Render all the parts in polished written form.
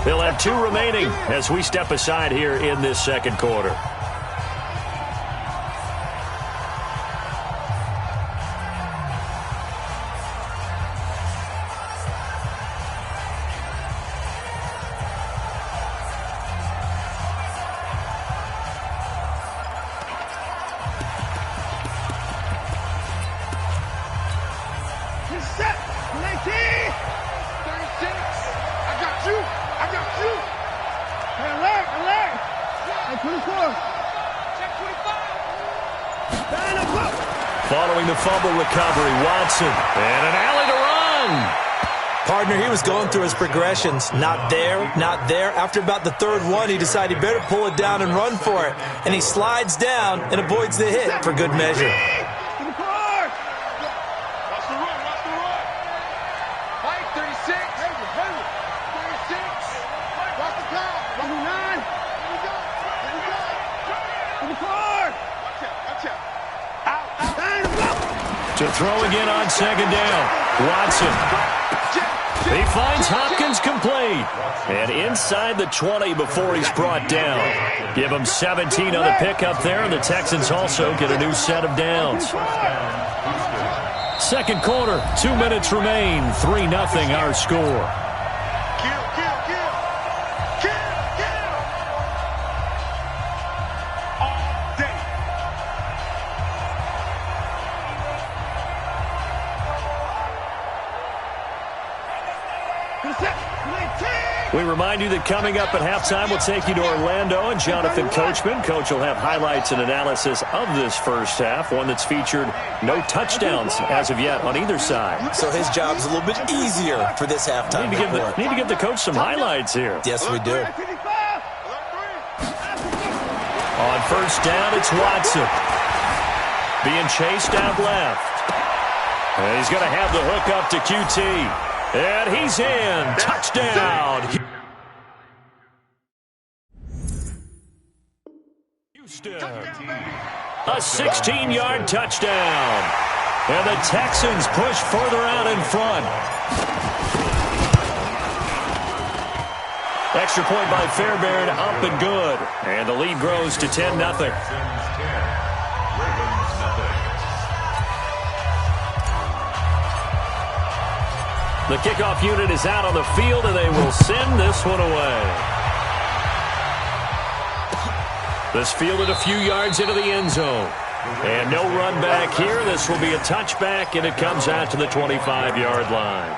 They'll have 2 remaining as we step aside here in this second quarter. Following the fumble recovery, Watson. And an alley to run. Partner, he was going through his progressions. Not there, not there. After about the third one, he decided he better pull it down and run for it. And he slides down and avoids the hit for good measure. To throw again on second down. Watson. He finds Hopkins complete. And inside the 20 before he's brought down. Give him 17 on the pickup there, and the Texans also get a new set of downs. Second quarter, 2 minutes remain. 3-0 our score. We remind you that coming up at halftime, we'll take you to Orlando and Jonathan Coachman. Coach will have highlights and analysis of this first half, one that's featured no touchdowns as of yet on either side. So his job's a little bit easier for this halftime. Need to give the coach some highlights here. Yes, we do. On first down, it's Watson. Being chased out left. And he's going to have the hook up to QT. And he's in. Touchdown. Houston. A 16-yard touchdown. And the Texans push further out in front. Extra point by Fairbairn, up and good. And the lead grows to 10-0. The kickoff unit is out on the field, and they will send this one away. This fielded a few yards into the end zone. And no run back here. This will be a touchback, and it comes out to the 25-yard line.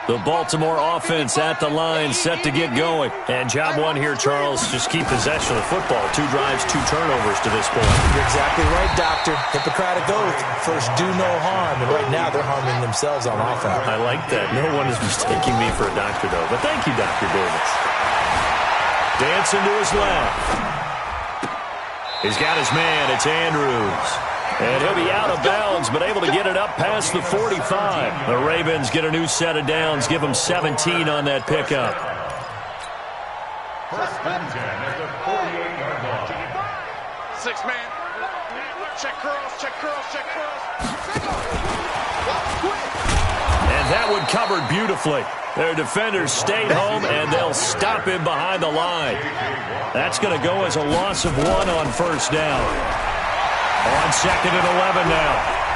The Baltimore offense at the line, set to get going. And job one here, Charles, just keep possession of the football. 2 drives, 2 turnovers to this point. You're exactly right, Doctor. Hippocratic oath. First, do no harm. And right now, they're harming themselves on offense. I like that. No one is mistaking me for a doctor, though. But thank you, Dr. Davis. Dancing to his left. He's got his man. It's Andrews. And he'll be out of bounds, but able to get it up past the 45. The Ravens get a new set of downs, give them 17 on that pickup. First and 10 at the 48-yard line. 6-man. Check curls, check curls, check curls. And that one covered beautifully. Their defenders stayed home, and they'll stop him behind the line. That's going to go as a loss of 1 on first down. On second and 11 now.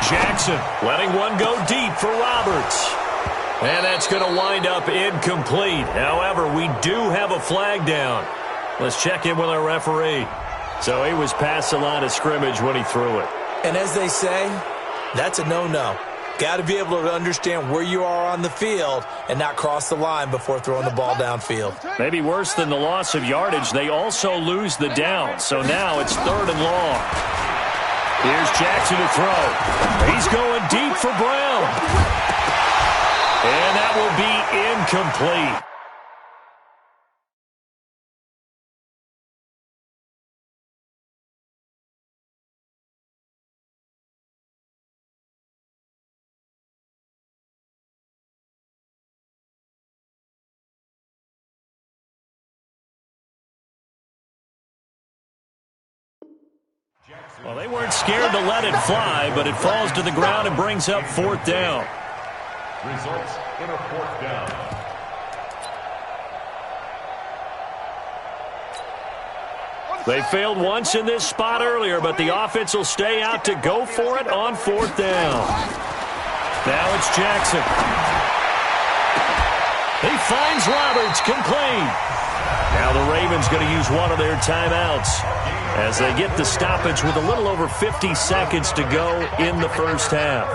Jackson letting one go deep for Roberts. And that's going to wind up incomplete. However, we do have a flag down. Let's check in with our referee. So he was past the line of scrimmage when he threw it. And as they say, that's a no-no. Got to be able to understand where you are on the field and not cross the line before throwing the ball downfield. Maybe worse than the loss of yardage, they also lose the down. So now it's 3rd and long. Here's Jackson to throw. He's going deep for Brown. And that will be incomplete. Well, they weren't scared to let it fly, but it falls to the ground and brings up 4th down. Results in a 4th down. They failed once in this spot earlier, but the offense will stay out to go for it on 4th down. Now it's Jackson. He finds Roberts, complete. Now the Ravens going to use one of their timeouts as they get the stoppage with a little over 50 seconds to go in the first half.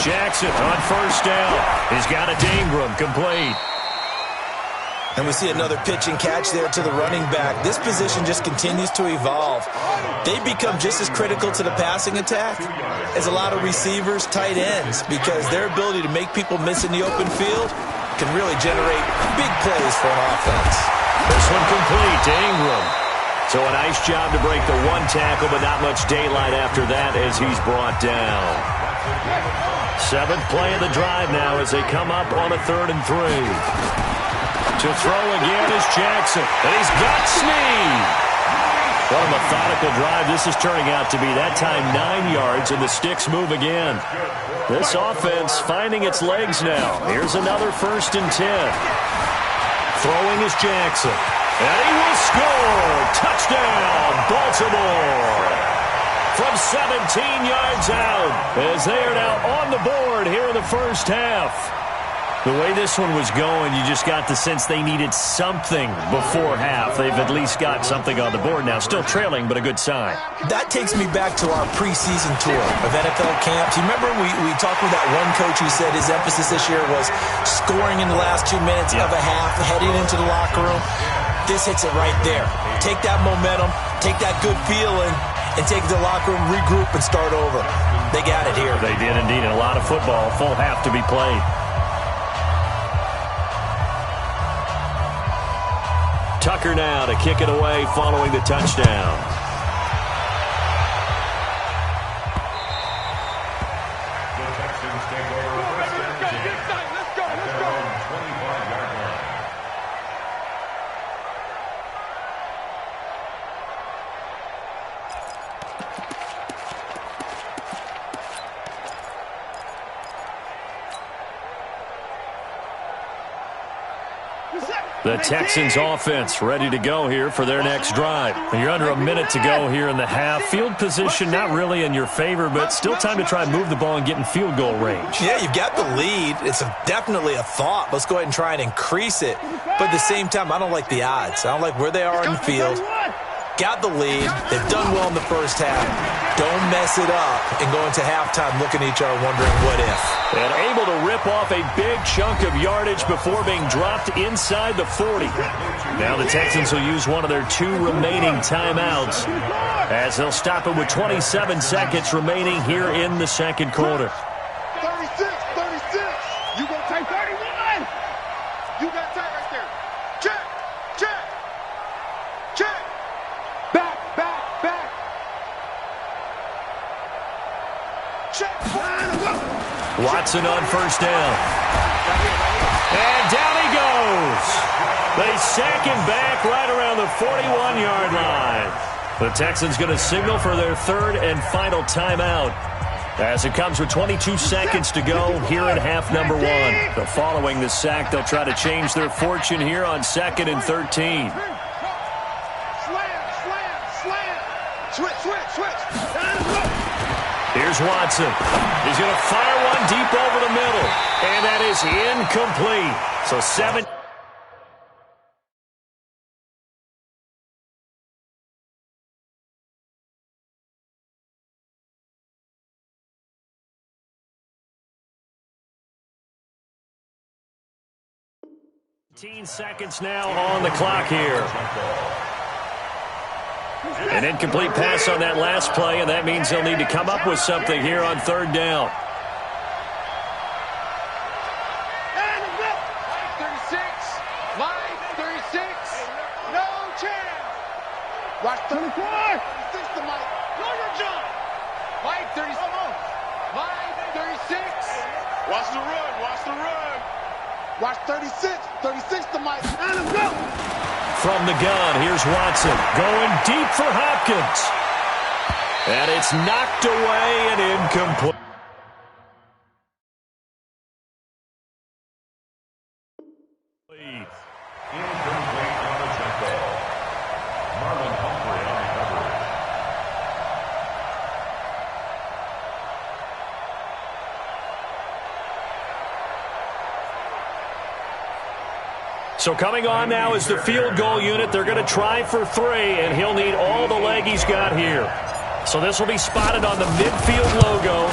Jackson on 1st down. He's got it to Ingram, complete. And we see another pitch and catch there to the running back. This position just continues to evolve. They become just as critical to the passing attack as a lot of receivers, tight ends, because their ability to make people miss in the open field can really generate big plays for an offense. This one complete to Ingram. So a nice job to break the one tackle, but not much daylight after that as he's brought down. 7th play of the drive now as they come up on a 3rd and 3. To throw again is Jackson. And he's got Snead. What a methodical drive this is turning out to be. That time 9 yards, and the sticks move again. This offense finding its legs now. Here's another 1st and 10. Throwing is Jackson. And he will score. Touchdown, Baltimore. From 17 yards out, as they are now on the board here in the first half. The way this one was going, you just got the sense they needed something before half. They've at least got something on the board now. Still trailing, but a good sign. That takes me back to our preseason tour of NFL camps. You remember we talked with that one coach who said his emphasis this year was scoring in the last 2 minutes of a half, heading into the locker room. This hits it right there. Take that momentum, take that good feeling, and take it to the locker room, regroup, and start over. They got it here. They did indeed. And a lot of football, full half to be played. Tucker now to kick it away following the touchdown. The Texans take over 1st and 10 at their own 25-yard line. The Texans offense ready to go here for their next drive. You're under a minute to go here in the half. Field position not really in your favor, but still time to try and move the ball and get in field goal range. Yeah, you've got the lead. It's definitely a thought. Let's go ahead and try and increase it. But at the same time, I don't like the odds. I don't like where they are in the field. Got the lead. They've done well in the first half. Don't mess it up and go into halftime looking at each other wondering what if. And able to rip off a big chunk of yardage before being dropped inside the 40. Now the Texans will use one of their 2 remaining timeouts as they'll stop it with 27 seconds remaining here in the second quarter. 36. You gonna take 31. You got tight right there. Check. Back. Check. Watson on 1st down. And down he goes. They sack him back right around the 41-yard line. The Texans going to signal for their 3rd and final timeout as it comes with 22 seconds to go here in half number 1. So following the sack, they'll try to change their fortune here on 2nd and 13. Switch. Here's Watson. He's going to fire one deep over the middle. And that is incomplete. So 7. Seconds now on the clock here. An incomplete pass on that last play, and that means they'll need to come up with something here on 3rd down. 36. No chance. Watch 34. 36 to Mike. Know your job. Mike 36. Mike 36. Watch the run. Watch 36. 36 to Mike. And let's go. From the gun, here's Watson going deep for Hopkins. And it's knocked away and incomplete. Incomplete on the tackle. Marlon Humphrey on recovery. So coming on now is the field goal unit. They're going to try for 3, and he'll need all the leg he's got here. So this will be spotted on the midfield logo.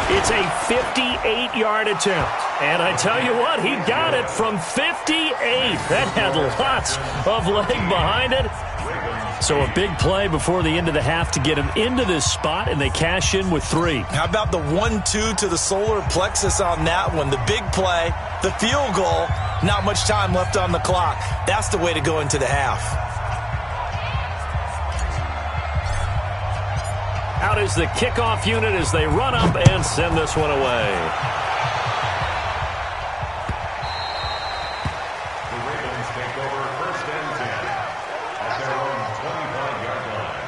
It's a 58-yard attempt. And I tell you what, he got it from 58. That had lots of leg behind it. So a big play before the end of the half to get him into this spot, and they cash in with 3. How about the 1-2 to the solar plexus on that one? The big play, the field goal, not much time left on the clock. That's the way to go into the half. Out is the kickoff unit as they run up and send this one away. The Ravens take over 1st and 10 at their own 25-yard line.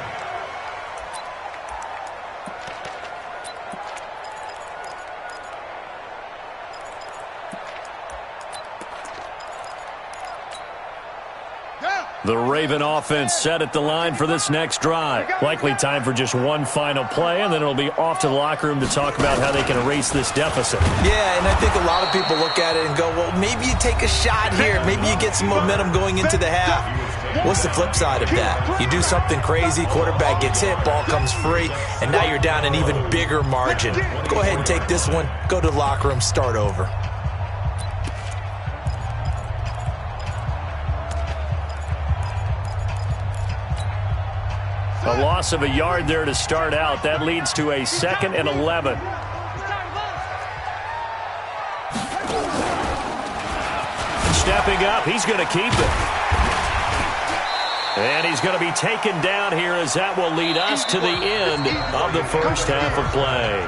The Raven offense set at the line for this next drive. Likely time for just one final play, and then it'll be off to the locker room to talk about how they can erase this deficit. Yeah, and I think a lot of people look at it and go, well, maybe you take a shot here. Maybe you get some momentum going into the half. What's the flip side of that? You do something crazy, quarterback gets hit, ball comes free, and now you're down an even bigger margin. Go ahead and take this one, go to the locker room, start over. A loss of a yard there to start out. That leads to a 2nd and 11. Stepping up, he's going to keep it. And he's going to be taken down here as that will lead us to the end of the first half of play.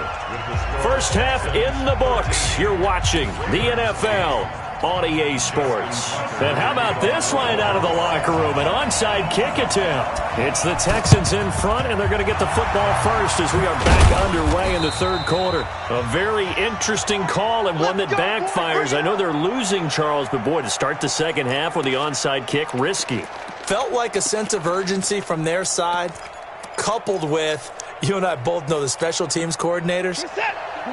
First half in the books. You're watching the NFL on EA Sports. And how about this line out of the locker room? An onside kick attempt. It's the Texans in front, and they're going to get the football first as we are back underway in the 3rd quarter. A very interesting call and one that backfires. I know they're losing, Charles, but boy, to start the second half with the onside kick, risky. Felt like a sense of urgency from their side, coupled with, you and I both know the special teams coordinators.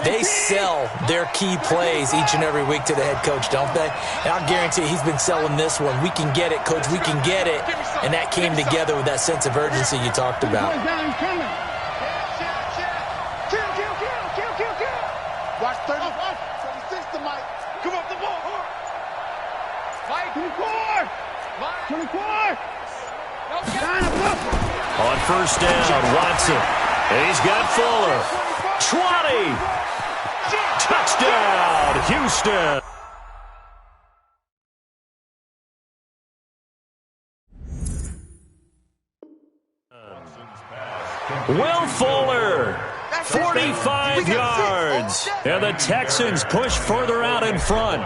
They sell their key plays each and every week to the head coach, don't they? And I'll guarantee he's been selling this one. We can get it, coach, we can get it. And that came together with that sense of urgency you talked about. Watch 36 to Mike. Come up the ball. Mike. 24. 24. On first down, Watson. And he's got Fuller. 20. Touchdown, Houston. Will Fuller, 45 yards. And the Texans push further out in front.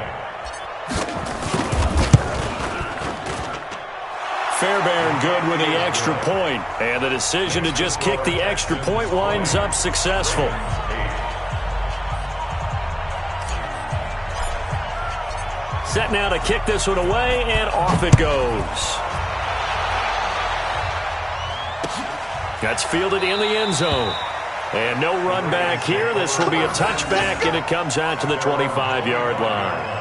Fairbairn good with the extra point. And the decision to just kick the extra point winds up successful. Set now to kick this one away, and off it goes. That's fielded in the end zone. And no run back here. This will be a touchback, and it comes out to the 25-yard line.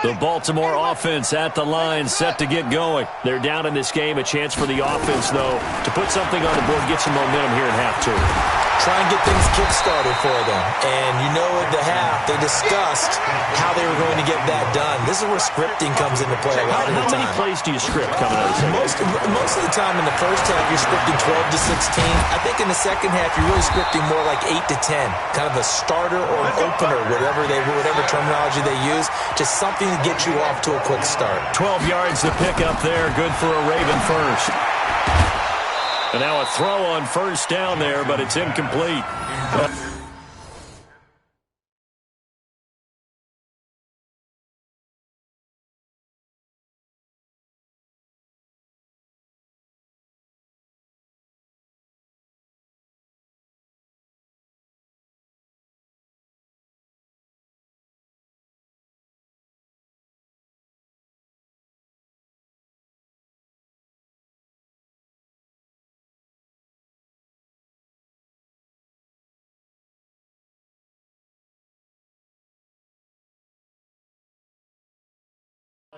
The Baltimore offense at the line, set to get going. They're down in this game. A chance for the offense, though, to put something on the board, get some momentum here in half 2. try and get things kick-started for them. And you know at the half, they discussed how they were going to get that done. This is where scripting comes into play a lot of the time. How many plays do you script coming out of the second? Most of the time in the first half, you're scripting 12 to 16. I think in the second half, you're really scripting more like 8 to 10. Kind of a starter or an opener, whatever terminology they use. Just something to get you off to a quick start. 12 yards to pick up there. Good for a Raven first. And now a throw on first down there, but it's incomplete.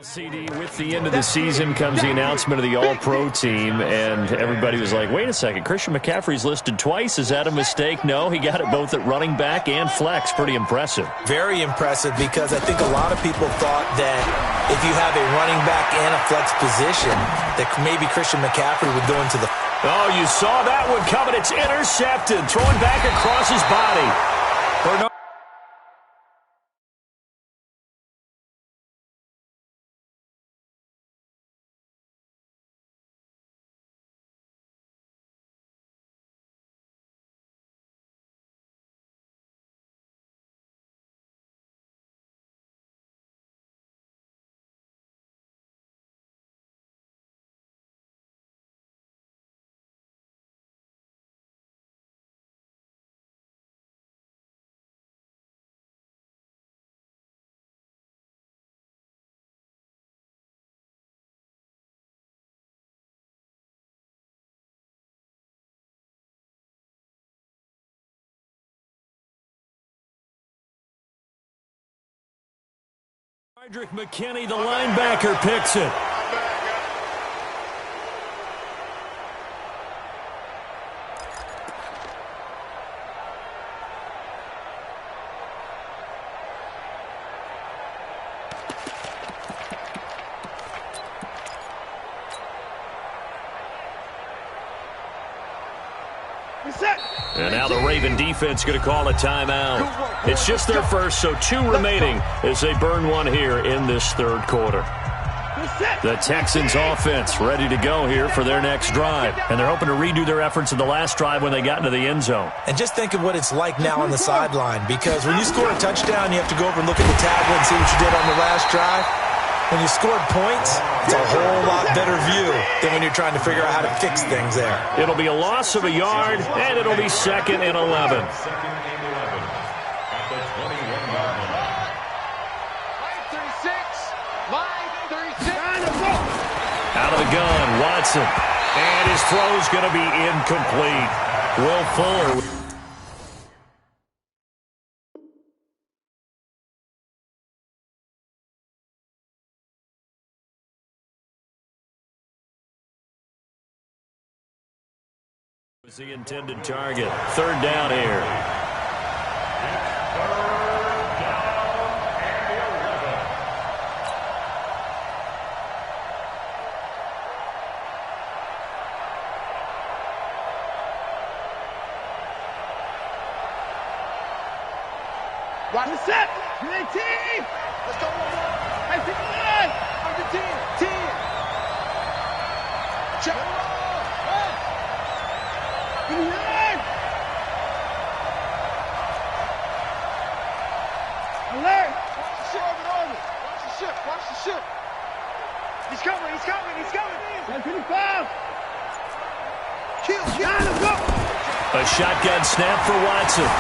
CD, with the end of the season comes the announcement of the All-Pro team, and everybody was like, wait a second, Christian McCaffrey's listed twice. Is that a mistake? No, he got it both at running back and flex. Pretty impressive. Very impressive, because I think a lot of people thought that if you have a running back and a flex position, that maybe Christian McCaffrey would go into the... Oh, you saw that one coming. It's intercepted. Throwing back across his body. Bernard. Frederick McKinney, the linebacker, picks it. And now the Raven defense going to call a timeout. It's just their first, so 2 remaining as they burn one here in this third quarter. The Texans offense ready to go here for their next drive. And they're hoping to redo their efforts in the last drive when they got into the end zone. And just think of what it's like now on the sideline, because when you score a touchdown, you have to go over and look at the tablet and see what you did on the last drive. When you scored points, it's a whole lot better view than when you're trying to figure out how to fix things there. It'll be a loss of a yard, and it'll be 2nd and 11. At the 21-yard line. 36. Out of the gun, Watson. And his throw's going to be incomplete. Will Fuller. Was the intended target. 3rd down here. Watch the set. 18. Let's go. Hey, 59. On the 10. 10. Check. Alert! Watch the ship. Watch the ship. Watch the ship. He's coming. He's coming. He's coming. 125. Kill. Let's go. A shotgun snap for Watson.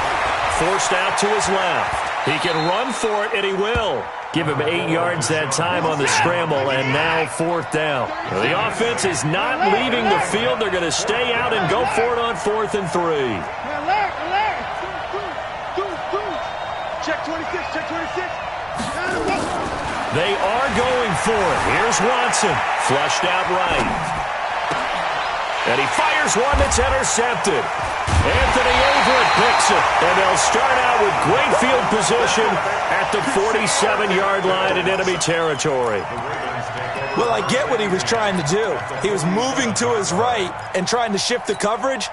Forced out to his left. He can run for it, and he will. Give him 8 yards that time on the scramble, and now 4th down. The offense is not leaving the field. They're going to stay out and go for it on 4th and 3. Alert! Alert! Check 26. Check 26. They are going for it. Here's Watson. Flushed out right. And he fires one that's intercepted. Anthony Everett picks it. And they'll start out with great field position at the 47-yard line in enemy territory. Well, I get what he was trying to do. He was moving to his right and trying to shift the coverage,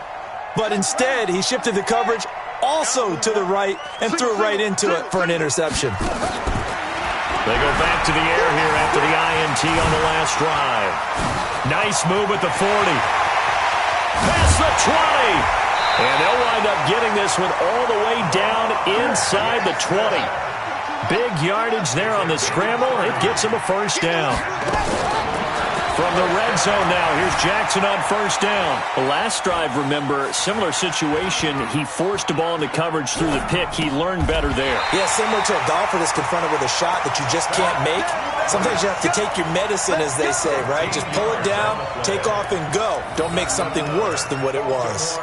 but instead he shifted the coverage also to the right and threw it right into it for an interception. They go back to the air here after the INT on the last drive. Nice move at the 40. Past the 20. And they'll wind up getting this one all the way down inside the 20. Big yardage there on the scramble. It gets him a first down. From the red zone now, here's Jackson on first down. The last drive, remember, similar situation. He forced the ball into coverage through the pick. He learned better there. Yeah, similar to a golfer that's confronted with a shot that you just can't make. Sometimes you have to take your medicine, as they say, right? Just pull it down, take off, and go. Don't make something worse than what it was.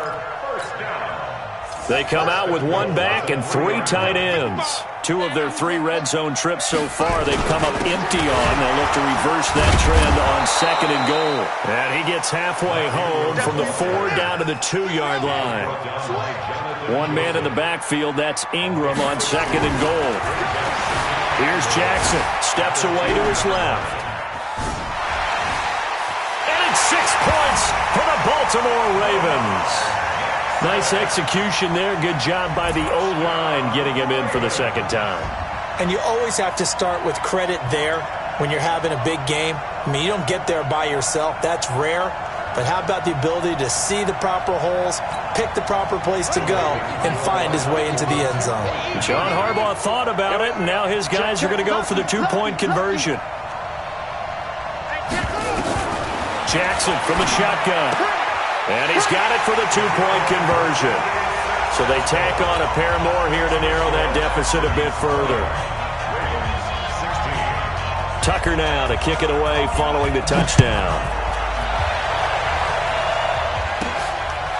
They come out with one back and 3 tight ends. 2 of their 3 red zone trips so far they've come up empty on. They'll look to reverse that trend on second and goal. And he gets halfway home from the 4 down to the 2-yard line. One man in the backfield, that's Ingram on second and goal. Here's Jackson, steps away to his left. And it's 6 points for the Baltimore Ravens. Nice execution there. Good job by the O-line getting him in for the second time. And you always have to start with credit there when you're having a big game. I mean, you don't get there by yourself. That's rare. But how about the ability to see the proper holes, pick the proper place to go, and find his way into the end zone? John Harbaugh thought about it, and now his guys are going to go for the 2-point conversion. Jackson from the shotgun. And he's got it for the 2-point conversion. So they tack on a pair more here to narrow that deficit a bit further. Tucker now to kick it away following the touchdown.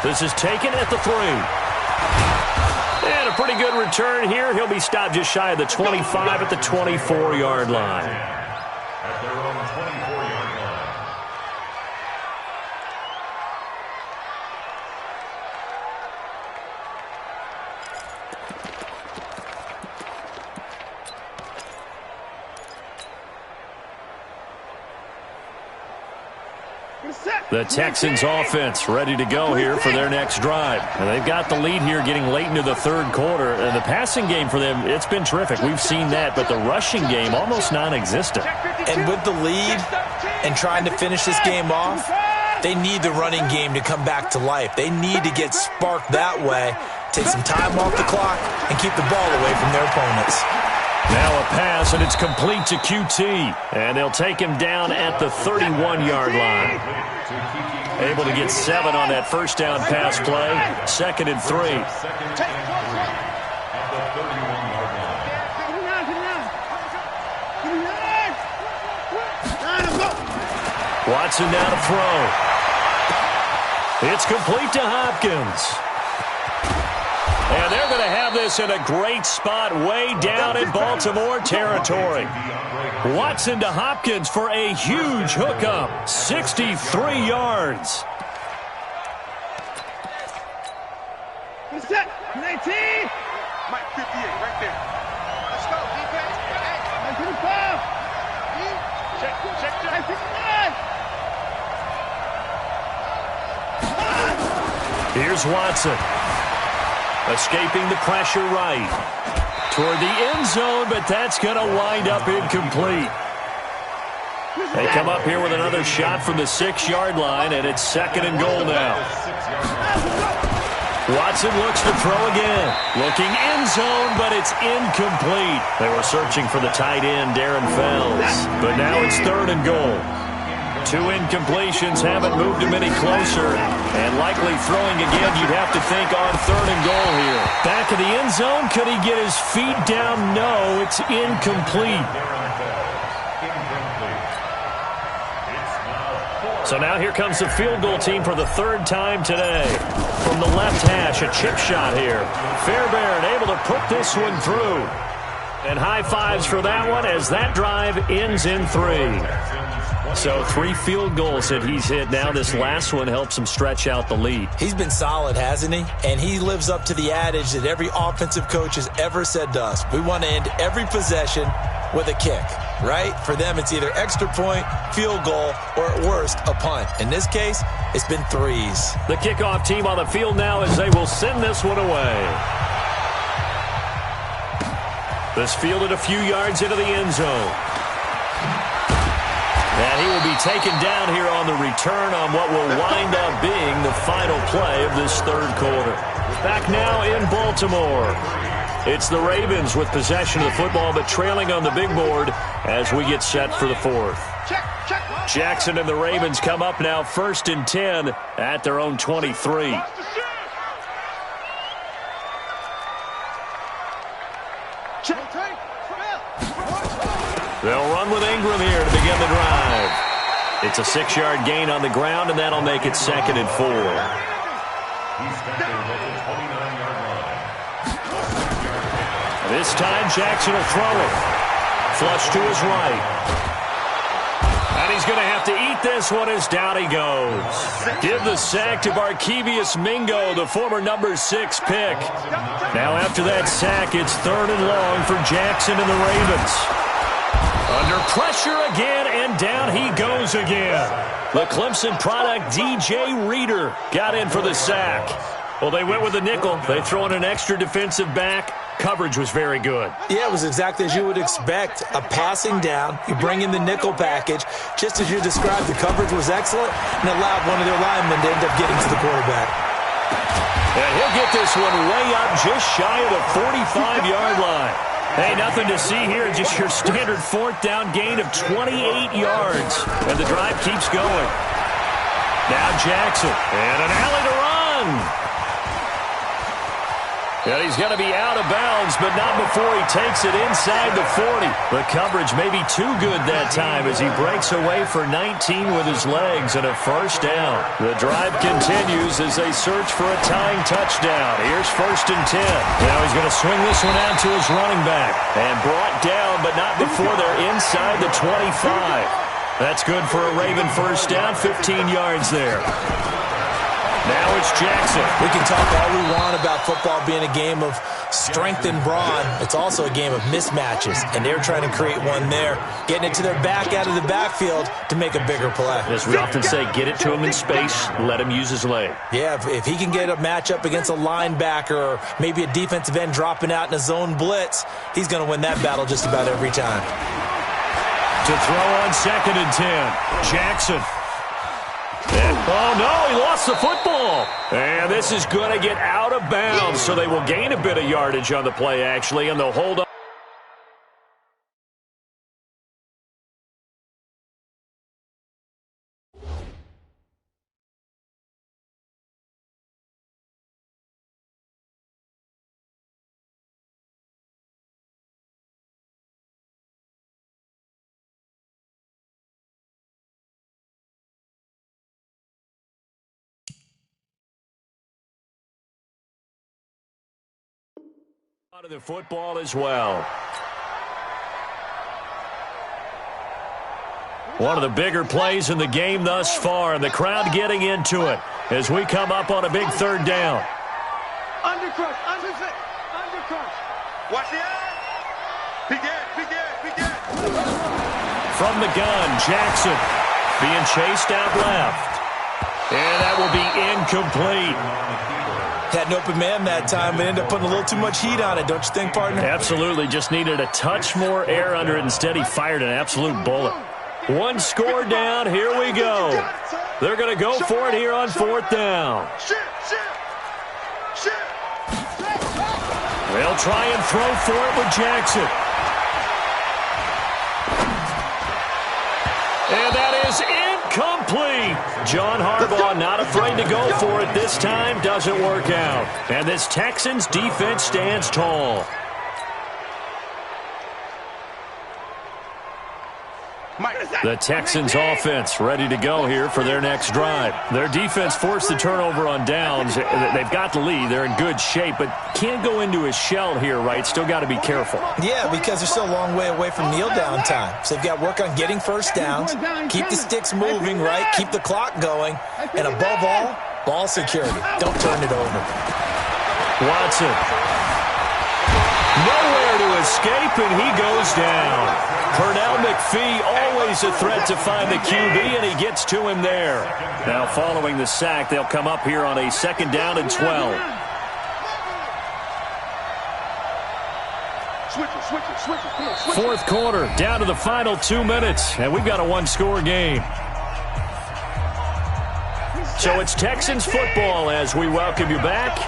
This is taken at the 3. And a pretty good return here. He'll be stopped just shy of the 25 at the 24-yard line. At their own 24-yard line. The Texans offense ready to go here for their next drive. And they've got the lead here getting late into the third quarter. And the passing game for them, it's been terrific. We've seen that, but the rushing game almost non-existent. And with the lead and trying to finish this game off, they need the running game to come back to life. They need to get sparked that way, take some time off the clock, and keep the ball away from their opponents. Now a pass, and it's complete to QT. And they'll take him down at the 31-yard line. Able to get 7 on that first down pass play. Second and 3. Watson now to throw. It's complete to Hopkins. And they're going to have this in a great spot way down in Baltimore territory. Watson to Hopkins for a huge hookup. 63 yards. Set, 19. Mike, 58, right there. Let's go, defense. Hey, 55. Check. 59. Here's Watson. Escaping the pressure right. Toward the end zone, but that's going to wind up incomplete. They come up here with another shot from the 6-yard line, and it's second and goal now. Watson looks to throw again. Looking end zone, but it's incomplete. They were searching for the tight end, Darren Fells. But now it's third and goal. 2 incompletions haven't moved him any closer. And likely throwing again, you'd have to think on third and goal here. Back of the end zone, could he get his feet down? No, it's incomplete. So now here comes the field goal team for the 3rd time today. From the left hash, a chip shot here. Fairbairn able to put this one through. And high fives for that one as that drive ends in 3. So 3 field goals that he's hit now. This last one helps him stretch out the lead. He's been solid, hasn't he? And he lives up to the adage that every offensive coach has ever said to us. We want to end every possession with a kick, right? For them, it's either extra point, field goal, or at worst, a punt. In this case, it's been 3s. The kickoff team on the field now as they will send this one away. This fielded a few yards into the end zone. And he will be taken down here on the return on what will wind up being the final play of this third quarter. Back now in Baltimore. It's the Ravens with possession of the football, but trailing on the big board as we get set for the fourth. Jackson and the Ravens come up now 1st and 10 at their own 23. They'll run with Ingram here to begin the drive. It's a 6-yard gain on the ground, and that'll make it 2nd and 4. This time, Jackson will throw it. Flush to his right. And he's going to have to eat this one as down he goes. Give the sack to Barkevious Mingo, the former number 6 pick. Now after that sack, it's 3rd and long for Jackson and the Ravens. Under pressure again, and down he goes again. The Clemson product, DJ Reader, got in for the sack. Well, they went with the nickel. They throw in an extra defensive back. Coverage was very good. Yeah, it was exactly as you would expect. A passing down, you bring in the nickel package. Just as you described, the coverage was excellent and allowed one of their linemen to end up getting to the quarterback. And he'll get this one way up just shy of the 45-yard line. Hey, nothing to see here, just your standard 4th down gain of 28 yards. And the drive keeps going. Now Jackson, and an alley to run. And he's going to be out of bounds, but not before he takes it inside the 40. The coverage may be too good that time as he breaks away for 19 with his legs and a 1st down. The drive continues as they search for a tying touchdown. Here's 1st and 10. Now he's going to swing this one out to his running back. And brought down, but not before they're inside the 25. That's good for a Raven 1st down, 15 yards there. Now it's Jackson. We can talk all we want about football being a game of strength and brawn. It's also a game of mismatches, and they're trying to create one there, getting it to their back out of the backfield to make a bigger play. As we often say, get it to him in space, let him use his leg. Yeah, if he can get a matchup against a linebacker or maybe a defensive end dropping out in a zone blitz, he's going to win that battle just about every time. To throw on 2nd and 10, Jackson. Oh, no, he lost the football. And this is going to get out of bounds, so they will gain a bit of yardage on the play, actually, and they'll hold on. Out of the football as well. One of the bigger plays in the game thus far, and the crowd getting into it as we come up on a big 3rd down. Undercrush, undercrush. Watch the eye. Begin. From the gun, Jackson being chased out left. And that will be incomplete. Had an open man that time, but ended up putting a little too much heat on it, don't you think, partner? Absolutely. Just needed a touch more air under it. Instead, he fired an absolute bullet. 1 score down. Here we go. They're going to go for it here on 4th down. They'll try and throw for it with Jackson. And that is incomplete. John Harbaugh not afraid to go for it this time. Doesn't work out. And this Texans defense stands tall. The Texans offense ready to go here for their next drive. Their defense forced the turnover on downs. They've got the lead. They're in good shape, but can't go into a shell here, right? Still got to be careful. Yeah, because they're still a long way away from kneel down time. So they've got to work on getting first downs, keep the sticks moving, right? Keep the clock going, and above all, ball security. Don't turn it over. Watson. Nowhere to escape, and he goes down. Pernell McPhee, always a threat to find the QB, and he gets to him there. Now, following the sack, they'll come up here on a 2nd down and 12. Fourth quarter, down to the final 2 minutes, and we've got a one-score game. So it's Texans football as we welcome you back.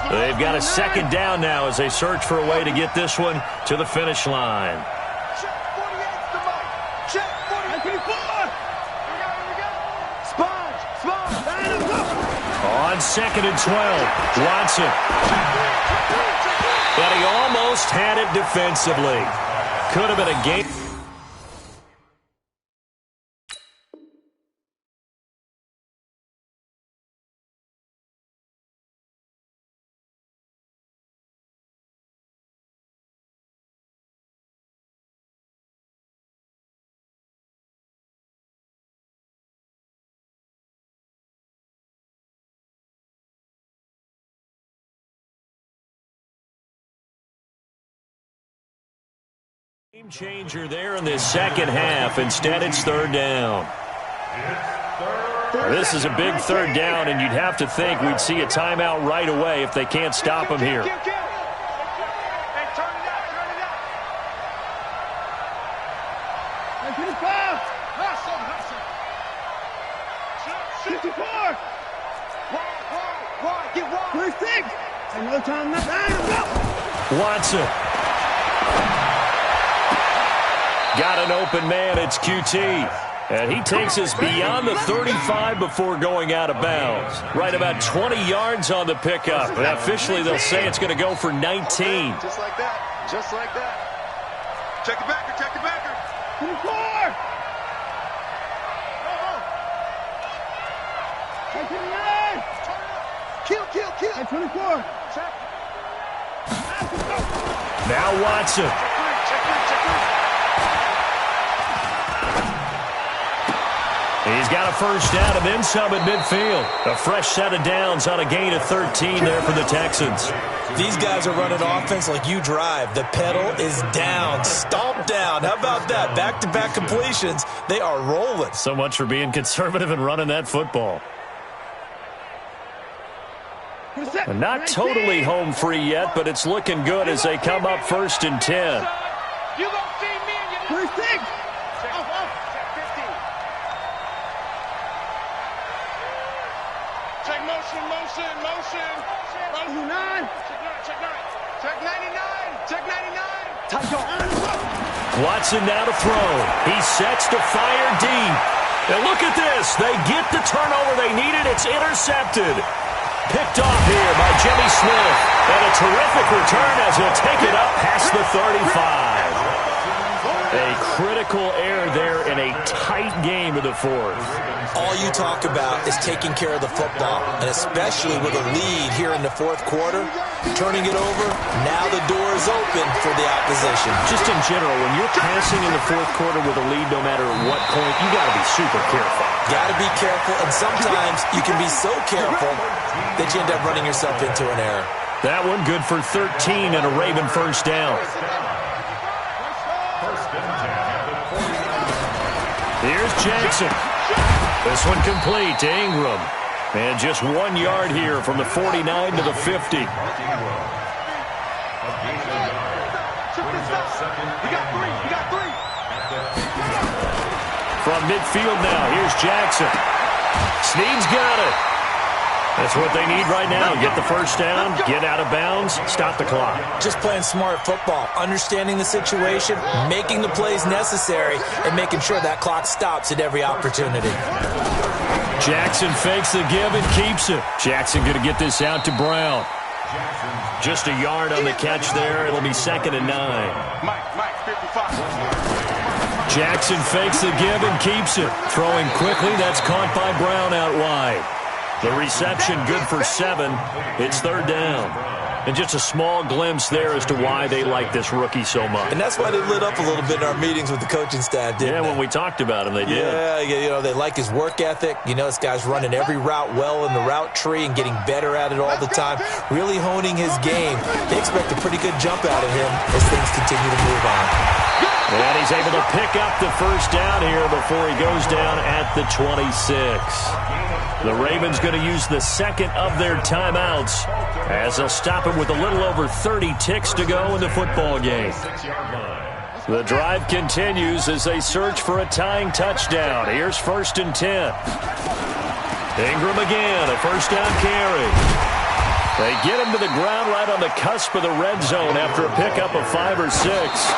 They've got a 2nd down now as they search for a way to get this one to the finish line. On 2nd and 12, Watson. But he almost had it defensively. Could have been a game. Game changer there in this second half. Instead, it's 3rd down. This is a big 3rd down, and you'd have to think we'd see a timeout right away if they can't stop him here. Watson. Got an open man, it's QT. And he takes us beyond the 35 before going out of bounds. Right about 20 yards on the pickup. And officially, they'll say it's going to go for 19. Just like that. Just like that. Check the backer. Check the backer. 24. Kill. 24. Now Watson. He's got a first down and then some at midfield. A fresh set of downs on a gain of 13 there for the Texans. These guys are running offense like you drive. The pedal is down, stomp down. How about that? Back-to-back completions. They are rolling. So much for being conservative and running that football. And not totally home free yet, but it's looking good as they come up 1st and 10. Watson now to throw. He sets to fire deep. And look at this. They get the turnover they needed. It's intercepted. Picked off here by Jimmy Smith. And a terrific return as he'll take it up past the 35. A critical error there in a tight game of the 4th. All you talk about is taking care of the football, and especially with a lead here in the 4th quarter, turning it over, now the door is open for the opposition. Just in general, when you're passing in the 4th quarter with a lead, no matter what point, you got to be super careful. Got to be careful, and sometimes you can be so careful that you end up running yourself into an error. That one good for 13 and a Raven first down. Here's Jackson. This one complete to Ingram. And just 1 yard here from the 49 to the 50. From midfield now, here's Jackson. Snead's got it. That's what they need right now. Get the first down, get out of bounds, stop the clock. Just playing smart football, understanding the situation, making the plays necessary, and making sure that clock stops at every opportunity. Jackson fakes the give and keeps it. Jackson going to get this out to Brown. Just a yard on the catch there. It'll be 2nd and 9. Jackson fakes the give and keeps it. Throwing quickly, that's caught by Brown out wide. The reception good for 7. It's third down. And just a small glimpse there as to why they like this rookie so much. And that's why they lit up a little bit in our meetings with the coaching staff, didn't they? When we talked about him, they did. Yeah, they like his work ethic. This guy's running every route well in the route tree and getting better at it all the time, really honing his game. They expect a pretty good jump out of him as things continue to move on. And he's able to pick up the first down here before he goes down at the 26. The Ravens going to use the second of their timeouts as they'll stop him with a little over 30 ticks to go in the football game. The drive continues as they search for a tying touchdown. Here's 1st and 10. Ingram again, a first down carry. They get him to the ground right on the cusp of the red zone after a pickup of 5 or 6.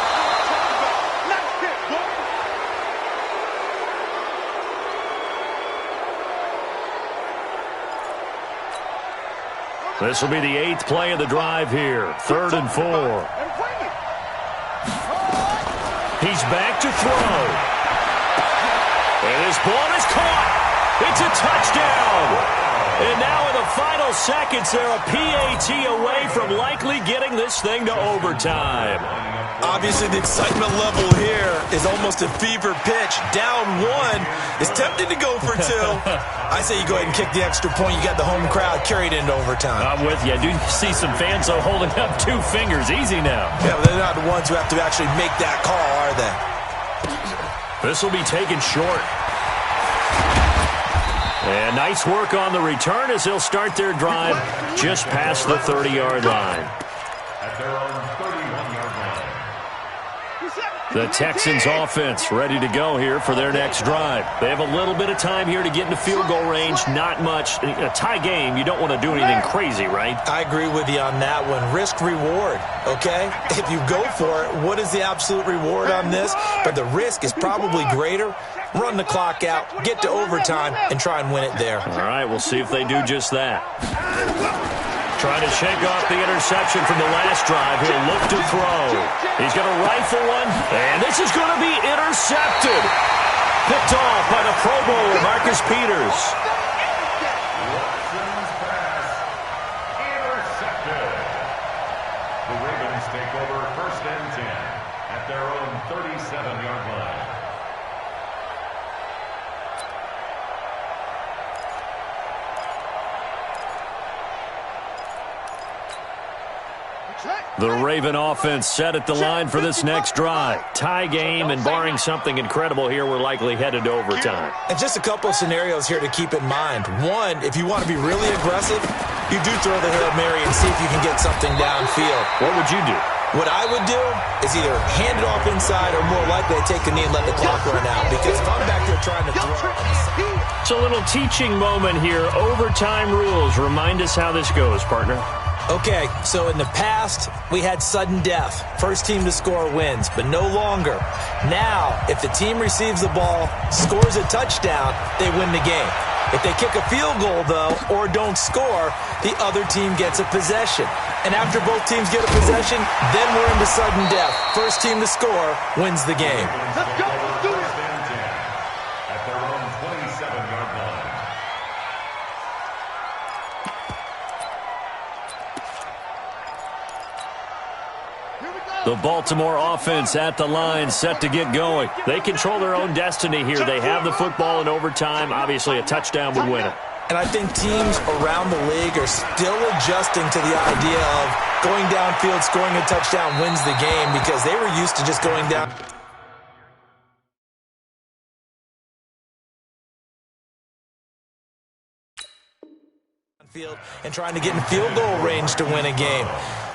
This will be the 8th play of the drive here. 3rd and 4. He's back to throw. And his ball is caught. It's a touchdown. And now in the final seconds, they're a PAT away from likely getting this thing to overtime. Obviously, the excitement level here is almost a fever pitch. Down 1 is tempted to go for 2. I say you go ahead and kick the extra point. You got the home crowd carried into overtime. I'm with you. I do see some fans, though, holding up 2 fingers. Easy now. Yeah, but they're not the ones who have to actually make that call, are they? This will be taken short. And nice work on the return as they'll start their drive just past the 30-yard line. At their own 31-yard line. The Texans offense ready to go here for their next drive. They have a little bit of time here to get into field goal range. Not much. In a tie game, you don't want to do anything crazy, right? I agree with you on that one. Risk-reward, okay? If you go for it, what is the absolute reward on this? But the risk is probably greater. Run the clock out, get to overtime, and try and win it there. All right, we'll see if they do just that. Trying to shake off the interception from the last drive. He'll look to throw. He's going to rifle one, and this is going to be intercepted. Picked off by the Pro Bowler, Marcus Peters. Watson's pass intercepted. The Ravens take over 1st and 10 at their own 37-yard line. The Raven offense set at the line for this next drive. Tie game, and barring something incredible here, we're likely headed to overtime. And just a couple of scenarios here to keep in mind. One, if you want to be really aggressive, you do throw the Hail Mary and see if you can get something downfield. What would you do? What I would do is either hand it off inside or more likely I take the knee and let the clock run out. Because if I'm back there trying to throw... It's a little teaching moment here. Overtime rules. Remind us how this goes, partner. Okay, so in the past, we had sudden death. First team to score wins, but no longer. Now, if the team receives the ball, scores a touchdown, they win the game. If they kick a field goal, though, or don't score, the other team gets a possession. And after both teams get a possession, then we're into sudden death. First team to score wins the game. Let's go. Let's do it. At their own 27-yard line. The Baltimore offense at the line, set to get going. They control their own destiny here. They have the football in overtime. Obviously, a touchdown would win it. And I think teams around the league are still adjusting to the idea of going downfield, scoring a touchdown wins the game because they were used to just going down. Field and trying to get in field goal range to win a game.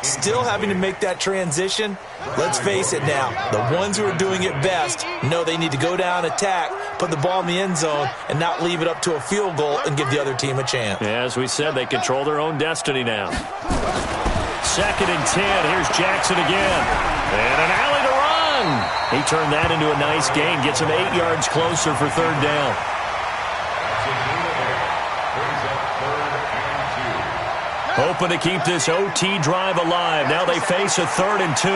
Still having to make that transition. Let's face it now, the ones who are doing it best know they need to go down, attack, put the ball in the end zone, and not leave it up to a field goal and give the other team a chance. Yeah, as we said, they control their own destiny now. 2nd and 10. Here's Jackson again. And an alley to run. He turned that into a nice gain. Gets him 8 yards closer for 3rd down. Hoping to keep this OT drive alive. Now they face a 3rd and 2.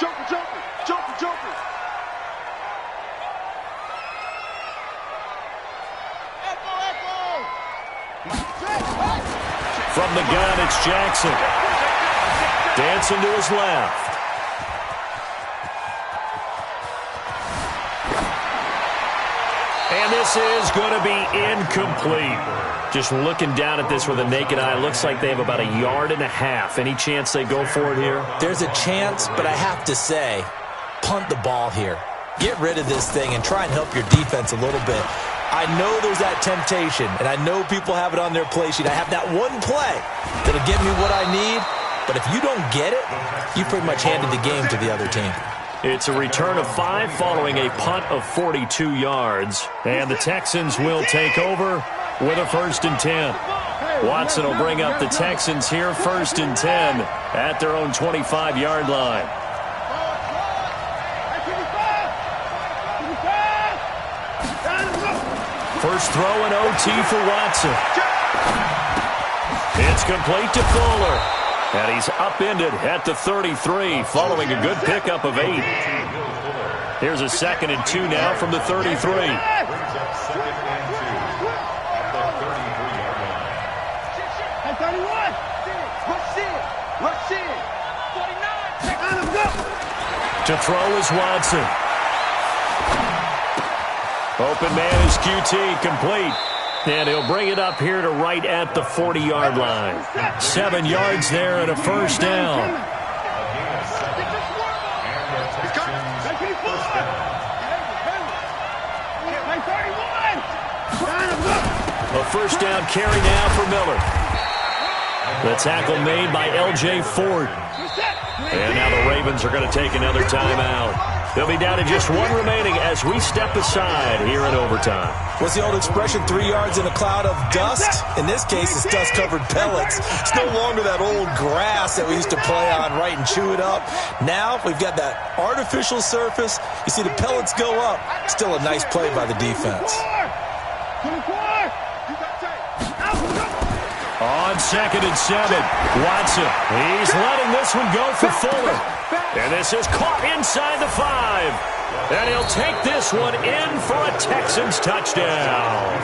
Jump. From the gun, it's Jackson. Dancing to his left. And this is going to be incomplete. Just looking down at this with a naked eye, looks like they have about 1.5 yards. Any chance they go for it here? There's a chance, but I have to say, punt the ball here. Get rid of this thing and try and help your defense a little bit. I know there's that temptation, and I know people have it on their play sheet. I have that one play that'll get me what I need, but if you don't get it, you pretty much handed the game to the other team. It's a return of 5 following a punt of 42 yards. And the Texans will take over with a 1st and 10. Watson will bring up the Texans here, 1st and 10 at their own 25-yard line. First throw in OT for Watson. It's complete to Fuller. And he's upended at the 33 following a good pickup of 8. Here's a 2nd and 2 now from the 33. Brings up 2nd and 2 at the 33-yard line. Hey, 31. Rush in. 49. To throw is Watson. Open man is QT, complete. And he'll bring it up here to right at the 40-yard line. 7 yards there and a 1st down. A 1st down carry now for Miller. The tackle made by L.J. Ford. And now the Ravens are going to take another timeout. They'll be down to just 1 remaining as we step aside here in overtime. What's the old expression, 3 yards in a cloud of dust? In this case, it's dust-covered pellets. It's no longer that old grass that we used to play on, right, and chew it up. Now we've got that artificial surface. You see the pellets go up. Still a nice play by the defense. On 2nd and 7, Watson. He's letting this one go for Fuller. And this is caught inside the 5. And he'll take this one in for a Texans touchdown.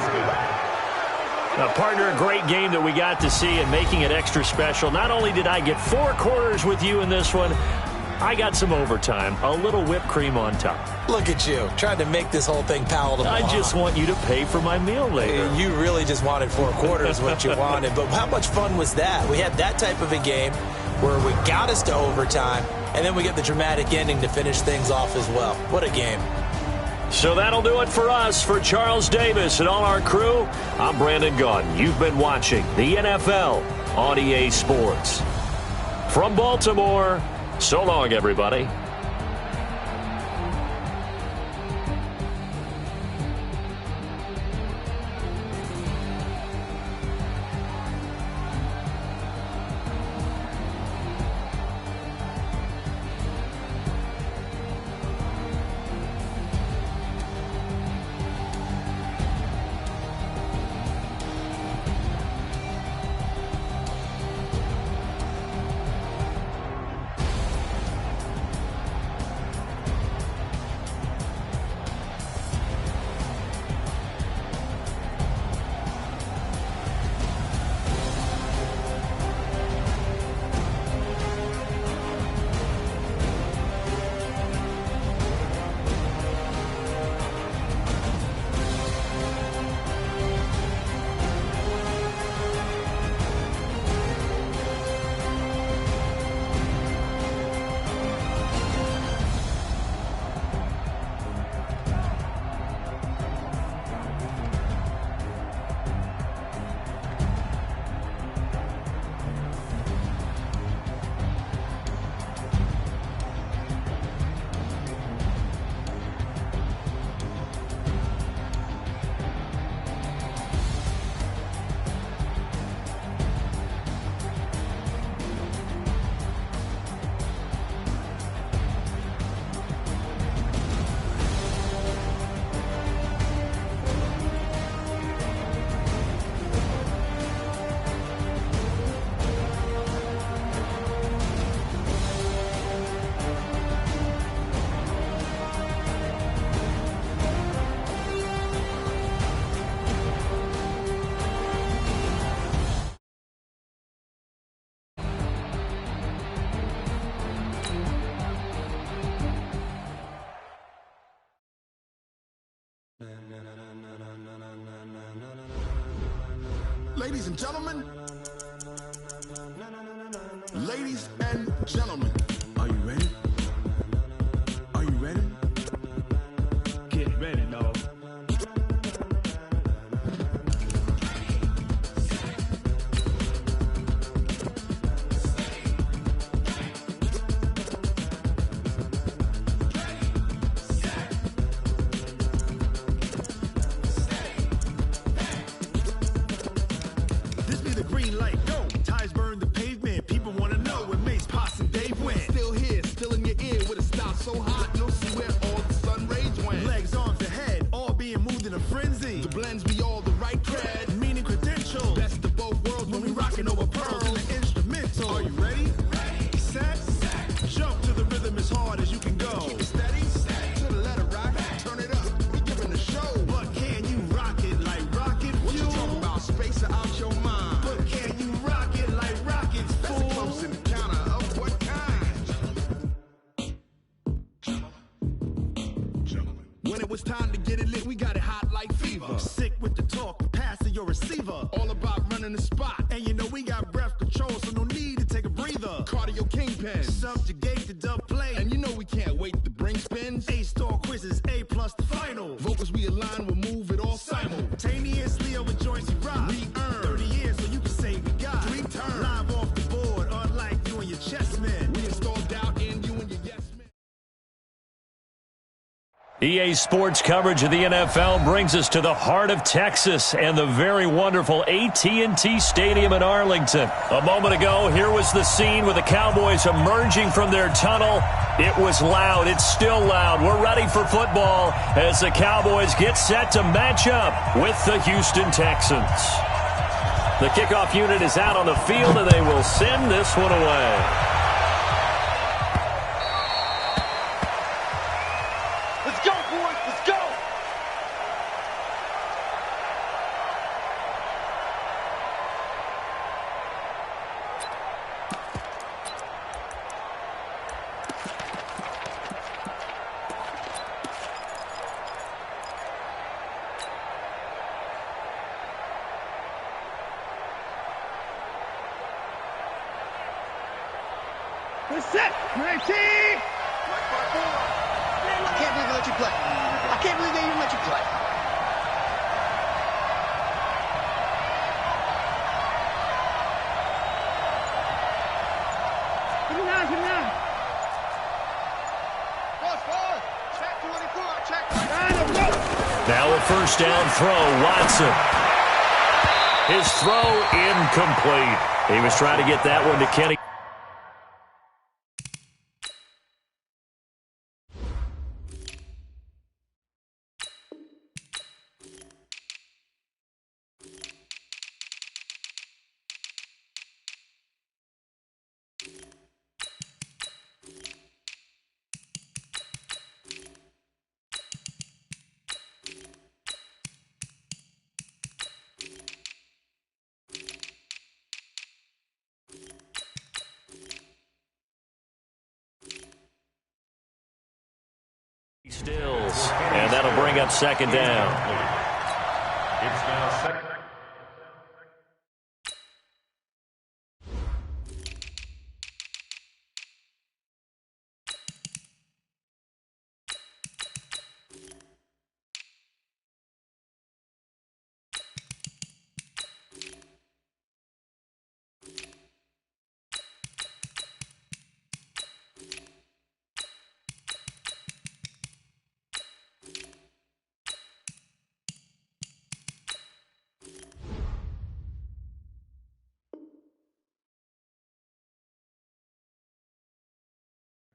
Now, partner, a great game that we got to see and making it extra special. Not only did I get 4 quarters with you in this one, I got some overtime, a little whipped cream on top. Look at you, trying to make this whole thing palatable. I just want you to pay for my meal later. You really just wanted 4 quarters what you wanted. But how much fun was that? We had that type of a game where we got us to overtime, and then we get the dramatic ending to finish things off as well. What a game. So that'll do it for us. For Charles Davis and all our crew, I'm Brandon Gaudin. You've been watching the NFL on EA Sports. From Baltimore, so long, everybody. Ladies and gentlemen, are you ready? Are you ready? Get ready, dog. This be the green light, go. Ties burn the pavement. People want to know where Mace, Potts, and Dave went. Still here, still in your ear with a style so hot, you'll see where all the sun rays went. Legs, arms, and head, all being moved in a frenzy. The blends be all the right cred, meaning credentials. Best of both worlds when we rockin' over pearls in the instrumental. Are you ready? Ready. Set. Jump to the rhythm as hard as you can go. Keep it steady. To the letter rock. Turn it up. We giving the show. But can you rock it like rocket fuel? What you talking about? Space or out your mind? But can you rock it like rockets, fool? That's a close encounter of what kind? Gentlemen. When it was time to get it lit, we got it hot like fever. Sick with the talk, passing your receiver. All about running the spot. And you know we got breath control, so no need to take a breather. Cardio kingpin. Subjugate the dub play. And you know we can't wait to bring spins. A-star quizzes, A+ the final. Vocals we align, we'll move it all simultaneously over joints we rock. We earn 30 years, so you can say we got 3 turns. Live off the board, unlike you and your chess men. We install doubt in you and your yes men. EA Sports coverage of the NFL brings us to the heart of Texas and the very wonderful AT&T Stadium in Arlington. A moment ago, here was the scene with the Cowboys emerging from their tunnel. It was loud. It's still loud. We're ready for football as the Cowboys get set to match up with the Houston Texans. The kickoff unit is out on the field, and they will send this one away. Let's go, boys. Let's go. We're set. Ready. I can't believe they let you play. I can't believe they even let you play. Give me now. Forward. Check 24. Check. Now a first down throw, Watson. His throw incomplete. He was trying to get that one to Kenny. Stills, and that'll bring up second down. It's now second.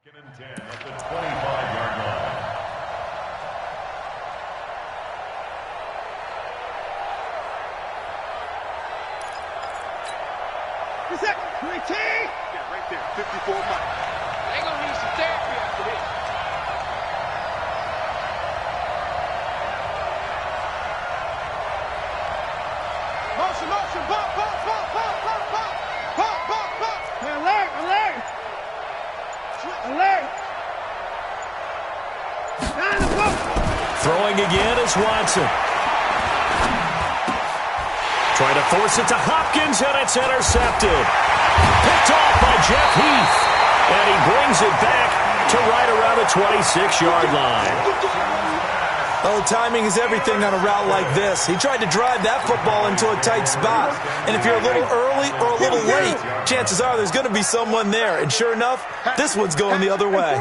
Second and 10 at the 25-yard line. Set. Ready. Yeah, right there. 54 Mike. They gonna need some therapy after this. Motion. Bump. Alert. Throwing again is Watson. Trying to force it to Hopkins, and it's intercepted. Picked off by Jeff Heath. And he brings it back to right around the 26-yard line. Oh, timing is everything on a route like this. He tried to drive that football into a tight spot. And if you're a little early or a little late, chances are there's going to be someone there. And sure enough, this one's going the other way.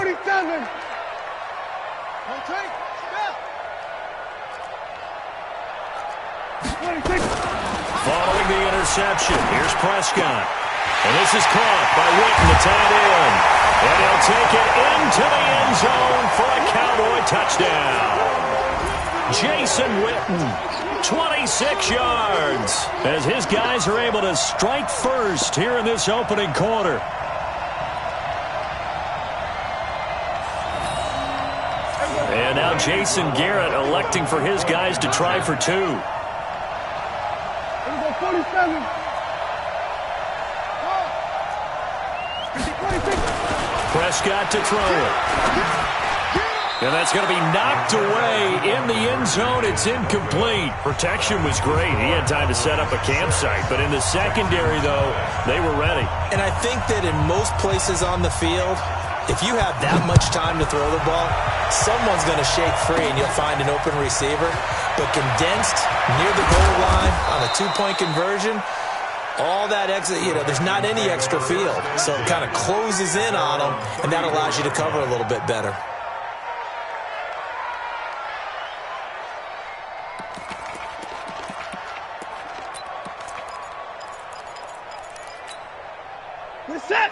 Following the interception, here's Prescott. And this is caught by Witten, the tight end. And he'll take it into the end zone for a Cowboy touchdown. Jason Witten, 26 yards, as his guys are able to strike first here in this opening quarter. And now Jason Garrett electing for his guys to try for two. Prescott to throw it. And that's going to be knocked away in the end zone. It's incomplete. Protection was great. He had time to set up a campsite. But in the secondary, though, they were ready. And I think that in most places on the field, if you have that much time to throw the ball, someone's going to shake free and you'll find an open receiver. But condensed near the goal line on a two-point conversion, all that extra, there's not any extra field. So it kind of closes in on them, and that allows you to cover a little bit better.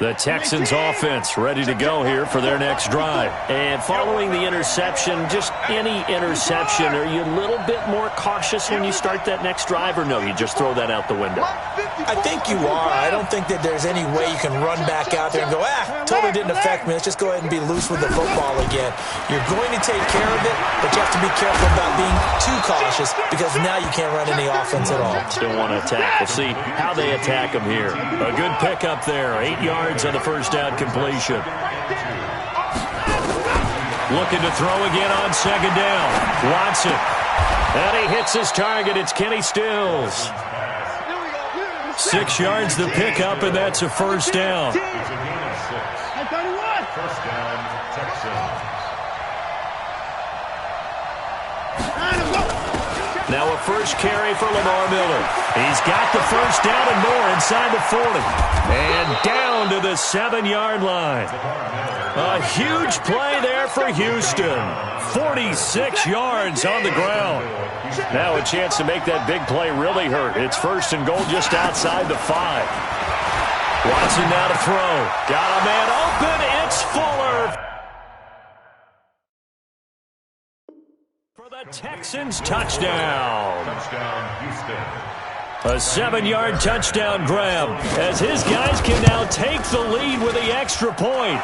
The Texans offense ready to go here for their next drive. And following the interception, just any interception, are you a little bit more cautious when you start that next drive, or no, you just throw that out the window? I think you are. I don't think that there's any way you can run back out there and go, totally didn't affect me. Let's just go ahead and be loose with the football again. You're going to take care of it, but you have to be careful about being too cautious because now you can't run any offense at all. Still want to attack. We'll see how they attack them here. A good pickup there. 8 yards on the first down completion. Looking to throw again on second down. Watson. And he hits his target. It's Kenny Stills. 6 yards the pickup, and that's a first down. First down, Texans. Now a first carry for Lamar Miller. He's got the first down and more inside the 40. And down to the 7-yard line. A huge play there for Houston. 46 yards on the ground. Now a chance to make that big play really hurt. It's first and goal just outside the 5. Watson now to throw. Got a man open. It's Fuller. The Texans touchdown. Touchdown, Houston. A 7-yard touchdown grab as his guys can now take the lead with the extra point.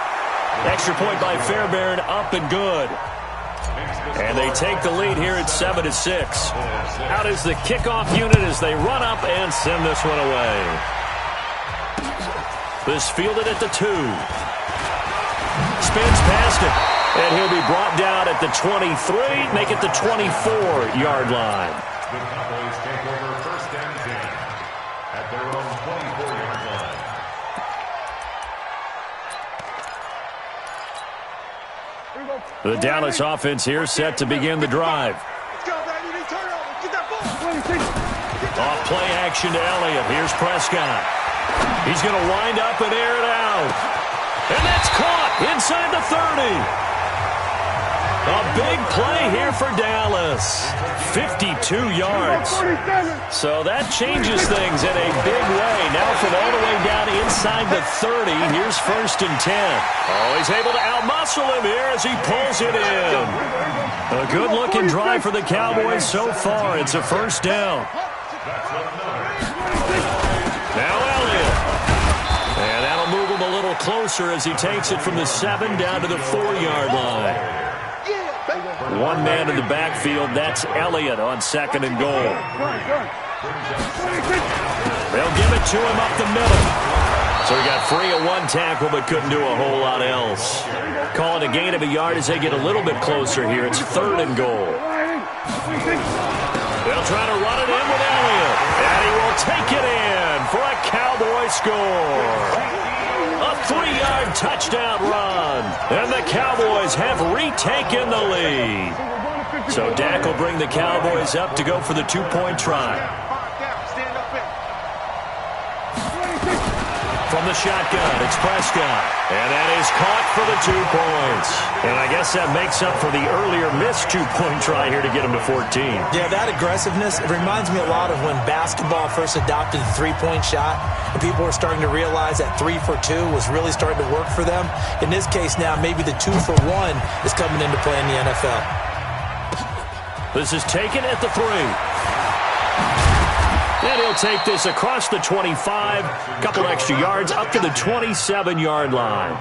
Extra point by Fairbairn, up and good. And they take the lead here at 7-6. Out is the kickoff unit as they run up and send this one away. This fielded at the 2. Spins past it. And he'll be brought down at the 23, make it the 24-yard line. The Cowboys take over first and 10 at their own 24-yard line. The Dallas offense here set to begin the drive. Off play action to Elliott. Here's Prescott. He's going to wind up and air it out. And that's caught inside the 30. A big play here for Dallas. 52 yards. So that changes things in a big way. Now from all the way down inside the 30, here's first and 10. Oh, he's able to outmuscle him here as he pulls it in. A good-looking drive for the Cowboys so far. It's a first down. Now Elliott. And that'll move him a little closer as he takes it from the 7 down to the 4-yard line. One man in the backfield, that's Elliott on second and goal. They'll give it to him up the middle. So he got free of one tackle but couldn't do a whole lot else. Call it a gain of a yard as they get a little bit closer here. It's third and goal. They'll try to run it in with Elliott. And he will take it in for a Cowboy score. A 3-yard touchdown run. And the Cowboys have retaken the lead. So Dak will bring the Cowboys up to go for the 2-point try. From the shotgun, it's Prescott. And that is caught for the 2 points. And I guess that makes up for the earlier missed 2-point try here to get him to 14. Yeah, that aggressiveness, it reminds me a lot of when basketball first adopted the 3-point shot, and people were starting to realize that 3 for 2 was really starting to work for them. In this case now, maybe the 2 for 1 is coming into play in the NFL. This is taken at the 3. And he'll take this across the 25, a couple extra yards, up to the 27-yard line.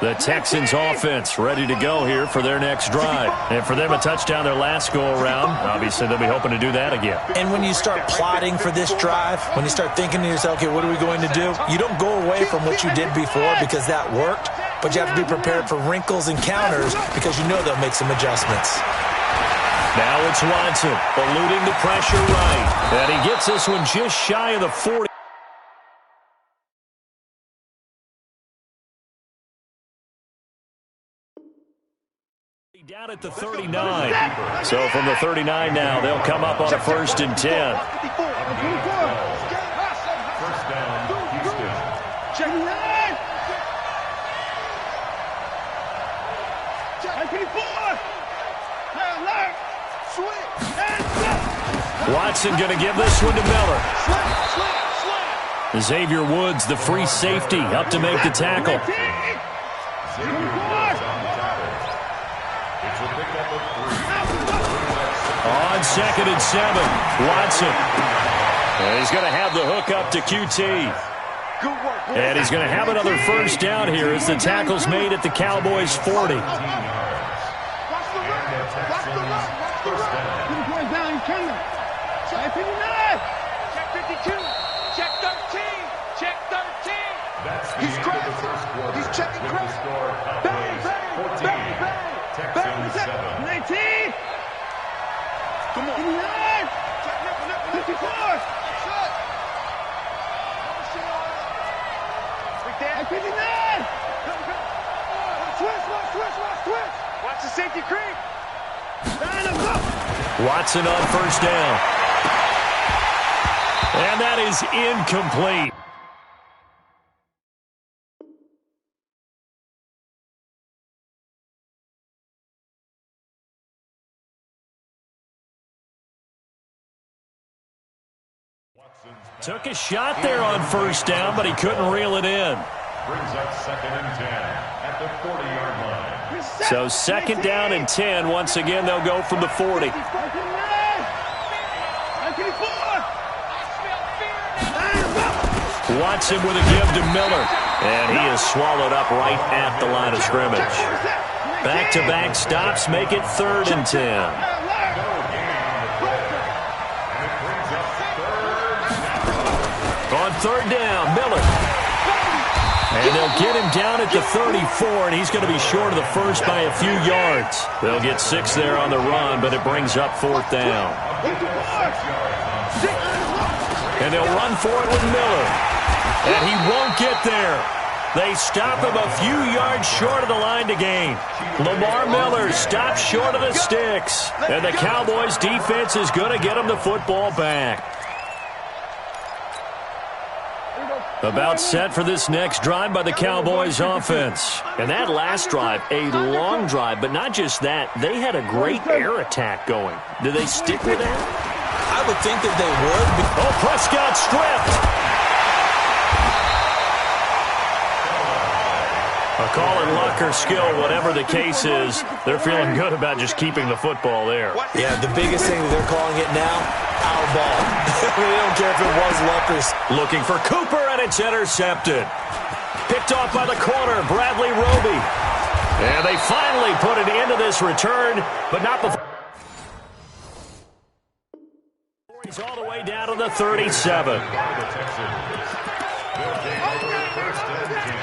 The Texans offense ready to go here for their next drive. And for them, a touchdown their last go-around. Obviously, they'll be hoping to do that again. And when you start plotting for this drive, when you start thinking to yourself, okay, what are we going to do? You don't go away from what you did before because that worked, but you have to be prepared for wrinkles and counters because you know they'll make some adjustments. Now it's Watson, eluding the pressure right. And he gets this one just shy of the 40. Down at the 39. So from the 39 now, they'll come up on a 1st and 10. First down, Houston. Check line. Check 24. Watson going to give this one to Miller. Xavier Woods, the free safety, up to make the tackle. On 2nd and 7, Watson. And he's going to have the hook up to QT. And he's going to have another first down here as the tackle's made at the Cowboys' 40. Check 52. Check 13. Check 13. He's crazy. He's checking crazy. Bang, bang, bang, bang. Texans 7. 19. Come on. 54. Switch. 59. Switch. Watch the safety creep. Watson on first down. And that is incomplete. Took a shot there on first down, but he couldn't reel it in. Brings up 2nd and 10 at the 40-yard line. So 2nd down and 10. Once again, they'll go from the 40. Watson with a give to Miller. And he is swallowed up right at the line of scrimmage. Back-to-back stops make it 3rd and 10. On 3rd down, Miller. And they'll get him down at the 34, and he's going to be short of the first by a few yards. They'll get 6 there on the run, but it brings up 4th down. And they'll run for it with Miller. And he won't get there. They stop him a few yards short of the line to gain. Lamar Miller stops short of the sticks. And the Cowboys' defense is going to get him the football back. About set for this next drive by the Cowboys offense. And that last drive, a long drive, but not just that. They had a great air attack going. Do they stick with that? I would think that they would. Oh, Prescott stripped. A call in luck or skill, whatever the case is, they're feeling good about just keeping the football there. Yeah, the biggest thing that they're calling it now, our ball. They don't care if it was luck or... Looking for Cooper, and it's intercepted. Picked off by the corner, Bradley Roby. And they finally put an end to this return, but not before. He's all the way down to the 37. The Texans. They'll take over 1st and 10.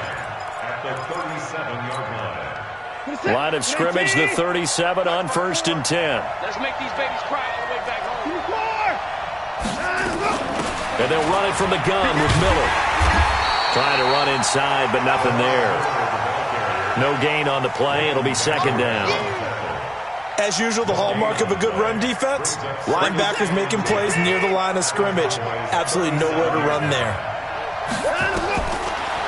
the 37-yard line. Line of scrimmage, the 37 on 1st and 10. Let's make these babies cry all the way back home. And they'll run it from the gun with Miller. Trying to run inside, but nothing there. No gain on the play. It'll be 2nd down. As usual, the hallmark of a good run defense, linebackers making plays near the line of scrimmage. Absolutely nowhere to run there.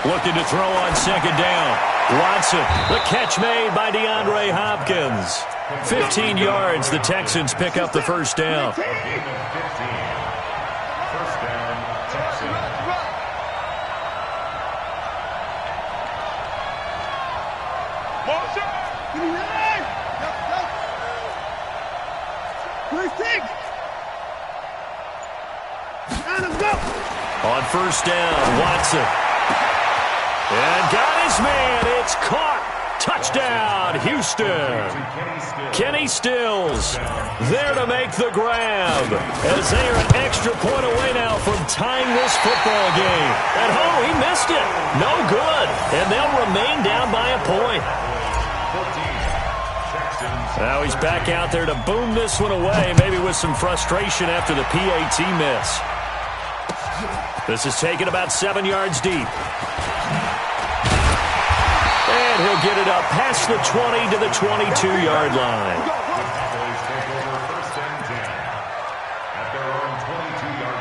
Looking to throw on 2nd down. Watson, the catch made by DeAndre Hopkins. 15 yards, the Texans pick up the 1st down. First down, Texans. On 1st down, Watson. And got his man. It's caught. Touchdown, Houston. Kenny Stills there to make the grab as they are an extra point away now from tying this football game. At home, he missed it. No good. And they'll remain down by a point. Now he's back out there to boom this one away, maybe with some frustration after the PAT miss. This is taken about 7 yards deep. And he'll get it up past the 20 to the 22-yard line. Cowboys take over 1st and 10 at their own 22-yard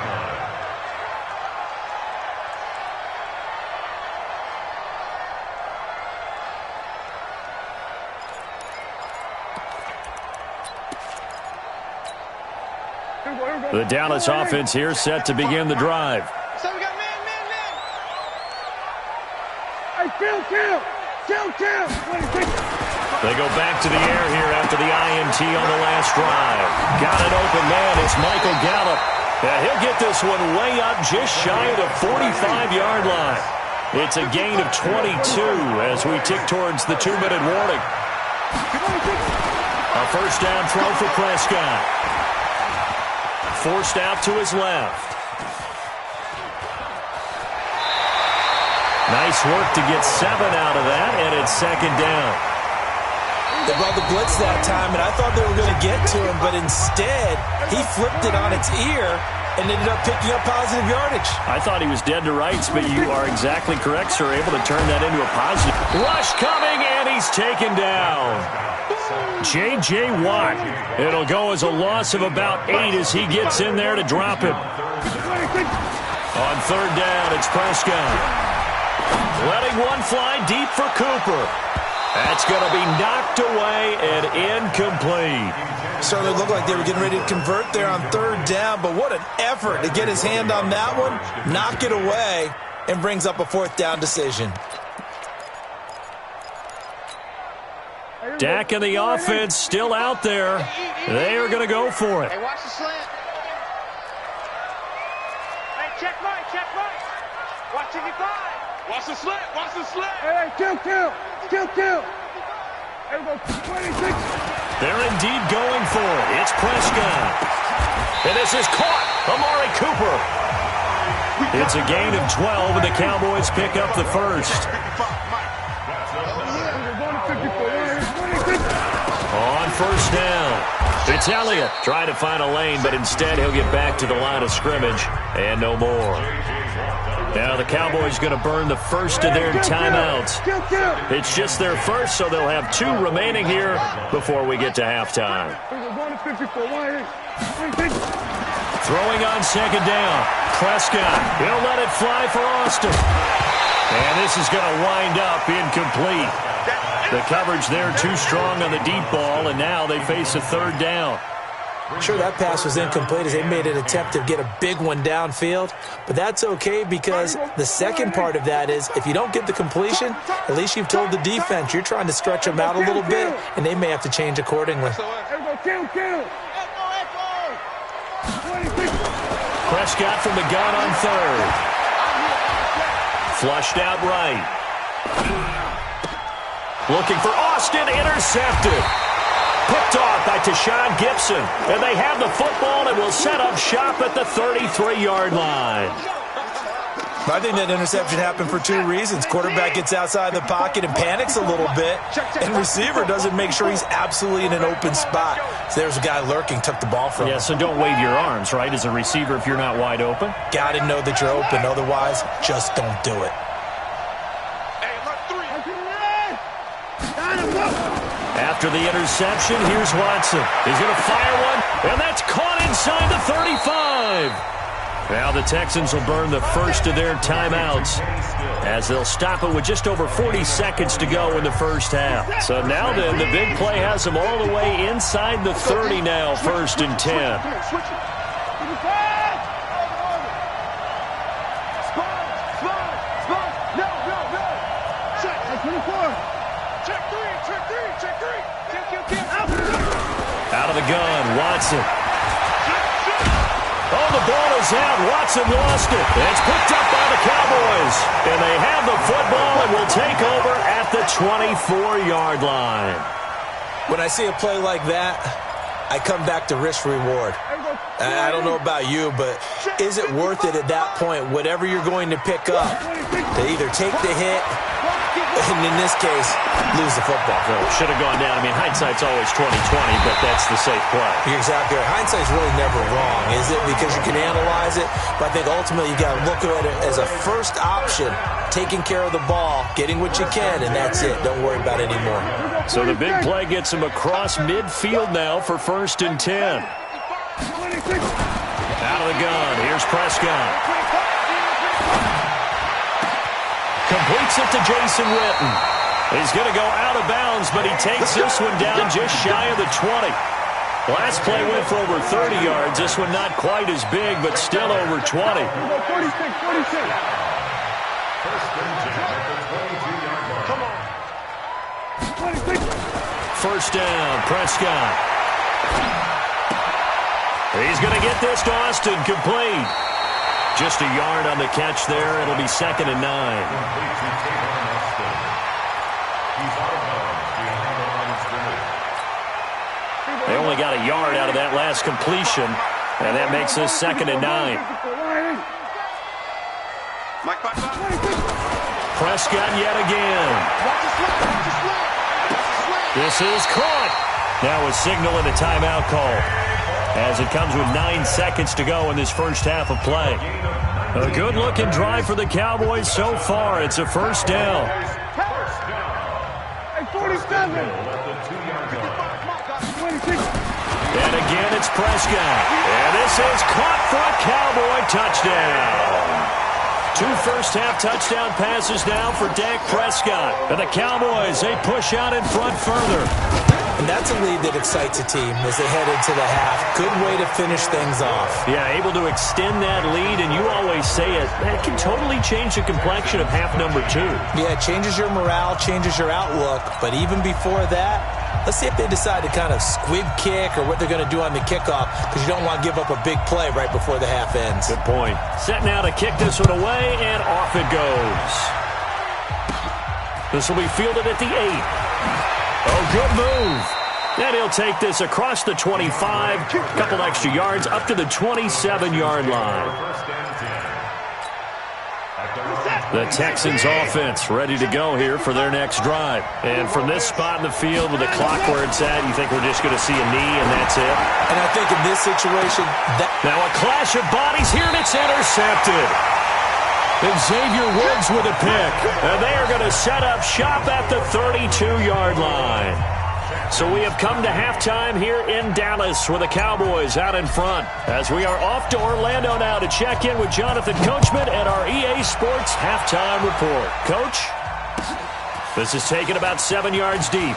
line. The Dallas offense here set to begin the drive. So we got man. They go back to the air here after the INT on the last drive. Got an open man. It's Michael Gallup. And he'll get this one way up just shy of the 45-yard line. It's a gain of 22 as we tick towards the 2-minute warning. A 1st down throw for Prescott. Forced out to his left. Nice work to get 7 out of that, and it's 2nd down. They brought the blitz that time, and I thought they were going to get to him, but instead, he flipped it on its ear and ended up picking up positive yardage. I thought he was dead to rights, but you are exactly correct, sir. Able to turn that into a positive. Rush coming, and he's taken down. J.J. Watt. It'll go as a loss of about 8 as he gets in there to drop him. On 3rd down, it's Prescott. Letting one fly deep for Cooper. That's going to be knocked away and incomplete. Certainly looked like they were getting ready to convert there on 3rd down, but what an effort to get his hand on that one, knock it away, and brings up a 4th down decision. Dak and the offense still out there. They are going to go for it. Hey, watch the slant. Hey, check right. Watch it get by. Watch the slant. Hey, kill. There we go, 26. They're indeed going for it. It's Prescott. And this is caught. Amari Cooper. It's a gain of 12, and the Cowboys pick up the 1st. On 1st down, it's Elliott trying to find a lane, but instead he'll get back to the line of scrimmage and no more. Now the Cowboys going to burn the 1st of their timeouts. It's just their 1st, so they'll have 2 remaining here before we get to halftime. Throwing on 2nd down, Prescott. He'll let it fly for Austin. And this is going to wind up incomplete. The coverage there too strong on the deep ball, and now they face a 3rd down. Sure, that pass was incomplete as they made an attempt to get a big one downfield, but that's okay because the second part of that is if you don't get the completion, at least you've told the defense you're trying to stretch them out a little bit, and they may have to change accordingly. Prescott from the gun on 3rd. Flushed out right. Looking for Austin, intercepted. Picked off by Tashawn Gibson. And they have the football and will set up shop at the 33-yard line. I think that interception happened for two reasons. Quarterback gets outside the pocket and panics a little bit, and receiver doesn't make sure he's absolutely in an open spot. So there's a guy lurking, took the ball from him. Yeah, so don't wave your arms, right, as a receiver if you're not wide open. Got to know that you're open. Otherwise, just don't do it. After the interception, here's Watson. He's going to fire one, and that's caught inside the 35. Now the Texans will burn the first of their timeouts as they'll stop it with just over 40 seconds to go in the first half. So now then, the big play has them all the way inside the 30 now, 1st and 10. Out of the gun, Watson. Oh, the ball is out. Watson lost it. It's picked up by the Cowboys. And they have the football and will take over at the 24-yard line. When I see a play like that, I come back to risk-reward. I don't know about you, but is it worth it at that point, whatever you're going to pick up, to either take the hit, and in this case, lose the football? Should have gone down. I mean, hindsight's always 20/20, but that's the safe play. You're exactly right. Hindsight's really never wrong, is it? Because you can analyze it, but I think ultimately you got to look at it as a first option, taking care of the ball, getting what you can, and that's it. Don't worry about it anymore. So the big play gets him across midfield now for 1st and 10. Out of the gun. Here's Prescott. Completes it to Jason Witten. He's going to go out of bounds, but he takes this one down just shy of the 20. Last play went for over 30 yards. This one not quite as big, but still over 20. 46. Come on. 1st down, Prescott. He's going to get this to Austin, complete. Just a yard on the catch there. It'll be 2nd and 9. They only got a yard out of that last completion, and that makes this 2nd and 9. Prescott yet again. This is caught. Now a signal and a timeout call, as it comes with 9 seconds to go in this first half of play. A good-looking drive for the Cowboys so far. It's a 1st down. 47. And again, it's Prescott. And this is caught for a Cowboy touchdown. 2 first-half touchdown passes now for Dak Prescott. And the Cowboys, they push out in front further. And that's a lead that excites a team as they head into the half. Good way to finish things off. Yeah, able to extend that lead, and you always say it, that can totally change the complexion of half number 2. Yeah, it changes your morale, changes your outlook. But even before that, let's see if they decide to kind of squib kick or what they're going to do on the kickoff, because you don't want to give up a big play right before the half ends. Good point. Set now to kick this one away, and off it goes. This will be fielded at the 8. Oh, good move. And he'll take this across the 25, a couple extra yards, up to the 27-yard line. The Texans offense ready to go here for their next drive. And from this spot in the field with the clock where it's at, you think we're just going to see a knee and that's it? And I think in this situation, now a clash of bodies here, and it's intercepted. And Xavier Woods with a pick. And they are going to set up shop at the 32-yard line. So we have come to halftime here in Dallas with the Cowboys out in front, as we are off to Orlando now to check in with Jonathan Coachman at our EA Sports Halftime Report. Coach, this is taken about 7 yards deep.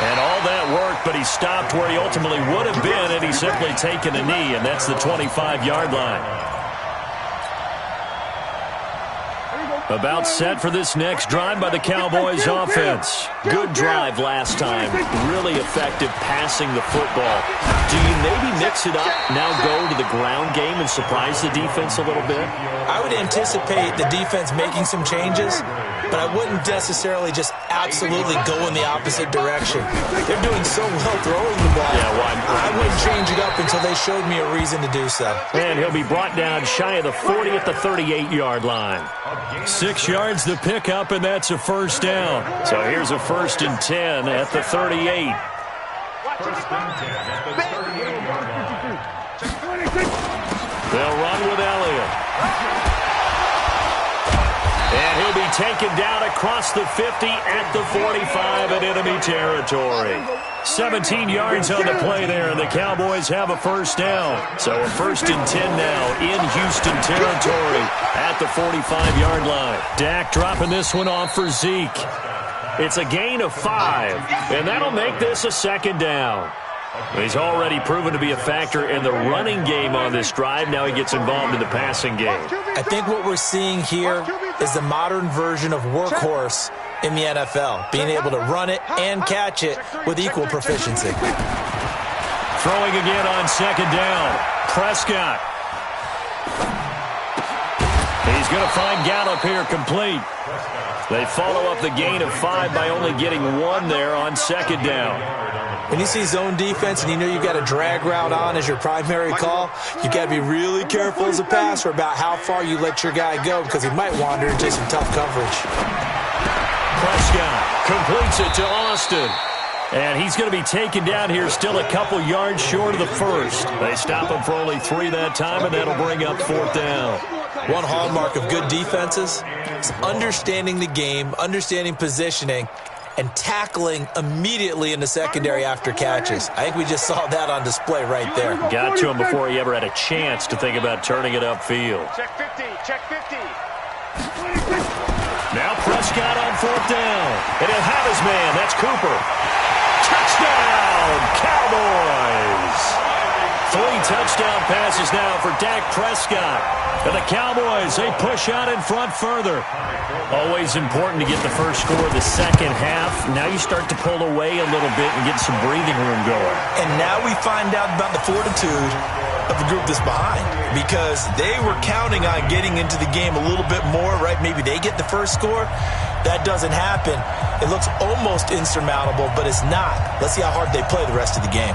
And all that worked, but he stopped where he ultimately would have been had he simply taken a knee, and that's the 25-yard line. About set for this next drive by the Cowboys offense. Good drive last time. Really effective passing the football. Do you maybe mix it up, now go to the ground game and surprise the defense a little bit? I would anticipate the defense making some changes. but I wouldn't necessarily just absolutely go in the opposite direction. They're doing so well throwing the ball. I wouldn't change it up until they showed me a reason to do so. And he'll be brought down shy of the 40 at the 38-yard line. 6 yards to pick up, and that's a first down. So here's a 1st and 10 at the 38. First and 10 at the 38-yard line. They'll run with Elliott. And he'll be taken down across the 50 at the 45 in enemy territory. 17 yards on the play there, and the Cowboys have a first down. So a 1st and 10 now in Houston territory at the 45-yard line. Dak dropping this one off for Zeke. It's a gain of 5, and that'll make this a 2nd down. He's already proven to be a factor in the running game on this drive. Now he gets involved in the passing game. I think what we're seeing here is the modern version of workhorse in the NFL, being able to run it and catch it with equal proficiency. Throwing again on 2nd down. Prescott. He's going to find Gallup here complete. They follow up the gain of 5 by only getting 1 there on 2nd down. When you see zone defense and you know you've got a drag route on as your primary call, you've got to be really careful as a passer about how far you let your guy go because he might wander into some tough coverage. Prescott completes it to Austin. And he's going to be taken down here still a couple yards short of the 1st. They stop him for only 3 that time, and that'll bring up 4th down. One hallmark of good defenses is understanding the game, understanding positioning, and tackling immediately in the secondary after catches. I think we just saw that on display right there. Got to him before he ever had a chance to think about turning it upfield. Check 50, check 50. Now Prescott on 4th down. And he'll have his man. That's Cooper. Touchdown, Cowboys. 3 touchdown passes now for Dak Prescott. And the Cowboys, they push out in front further. Always important to get the first score of the second half. Now you start to pull away a little bit and get some breathing room going. And now we find out about the fortitude of the group that's behind, because they were counting on getting into the game a little bit more, right? Maybe they get the first score. That doesn't happen. It looks almost insurmountable, but it's not. Let's see how hard they play the rest of the game.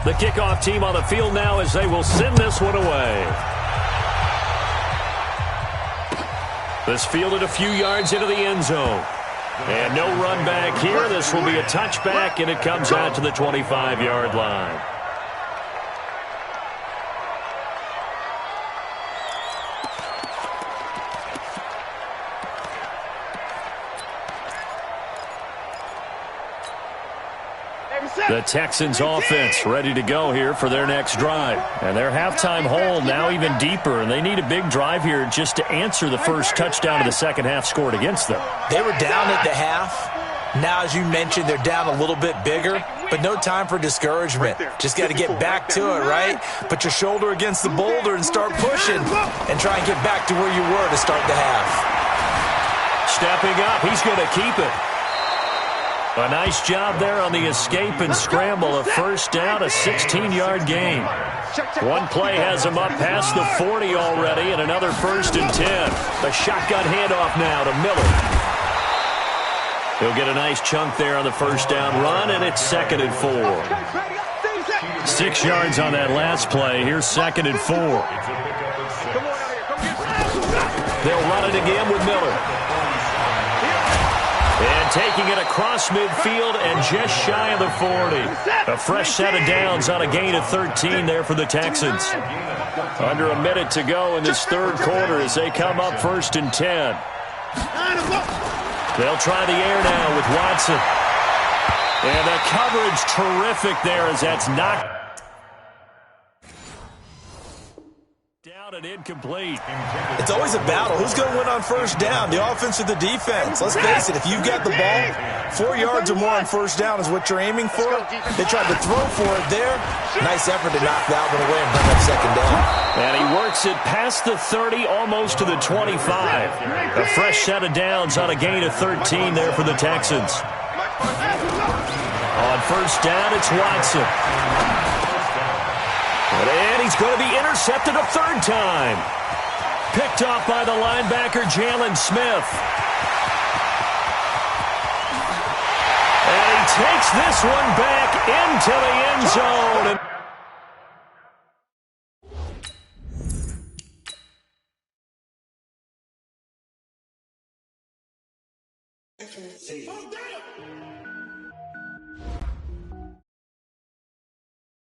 The kickoff team on the field now as they will send this one away. This fielded a few yards into the end zone. And no run back here. This will be a touchback, and it comes out to the 25-yard line. The Texans offense ready to go here for their next drive. And their halftime hole now even deeper, and they need a big drive here just to answer the first touchdown of the second half scored against them. They were down at the half. Now, as you mentioned, they're down a little bit bigger, but no time for discouragement. Just got to get back to it, right? Put your shoulder against the boulder and start pushing and try and get back to where you were to start the half. Stepping up, he's going to keep it. A nice job there on the escape and scramble. A first down, a 16-yard gain. One play has him up past the 40 already, and another 1st and 10. A shotgun handoff now to Miller. He'll get a nice chunk there on the first down run, and it's 2nd and 4. 6 yards on that last play. Here's 2nd and 4. They'll run it again with Miller. And taking it across midfield and just shy of the 40. A fresh set of downs on a gain of 13 there for the Texans. Under a minute to go in this third quarter as they come up 1st and 10. They'll try the air now with Watson. And the coverage terrific there as that's knocked down and incomplete. It's always a battle. Who's going to win on first down, the offense or the defense? Let's face it, if you've got the ball, 4 yards or more on first down is what you're aiming for. They tried to throw for it there. Nice effort to knock that one away and bring up 2nd down. And he works it past the 30, almost to the 25. A fresh set of downs on a gain of 13 there for the Texans. On first down, it's Watson. And he's going to be intercepted a third time. Picked off by the linebacker, Jalen Smith. And he takes this one back into the end zone.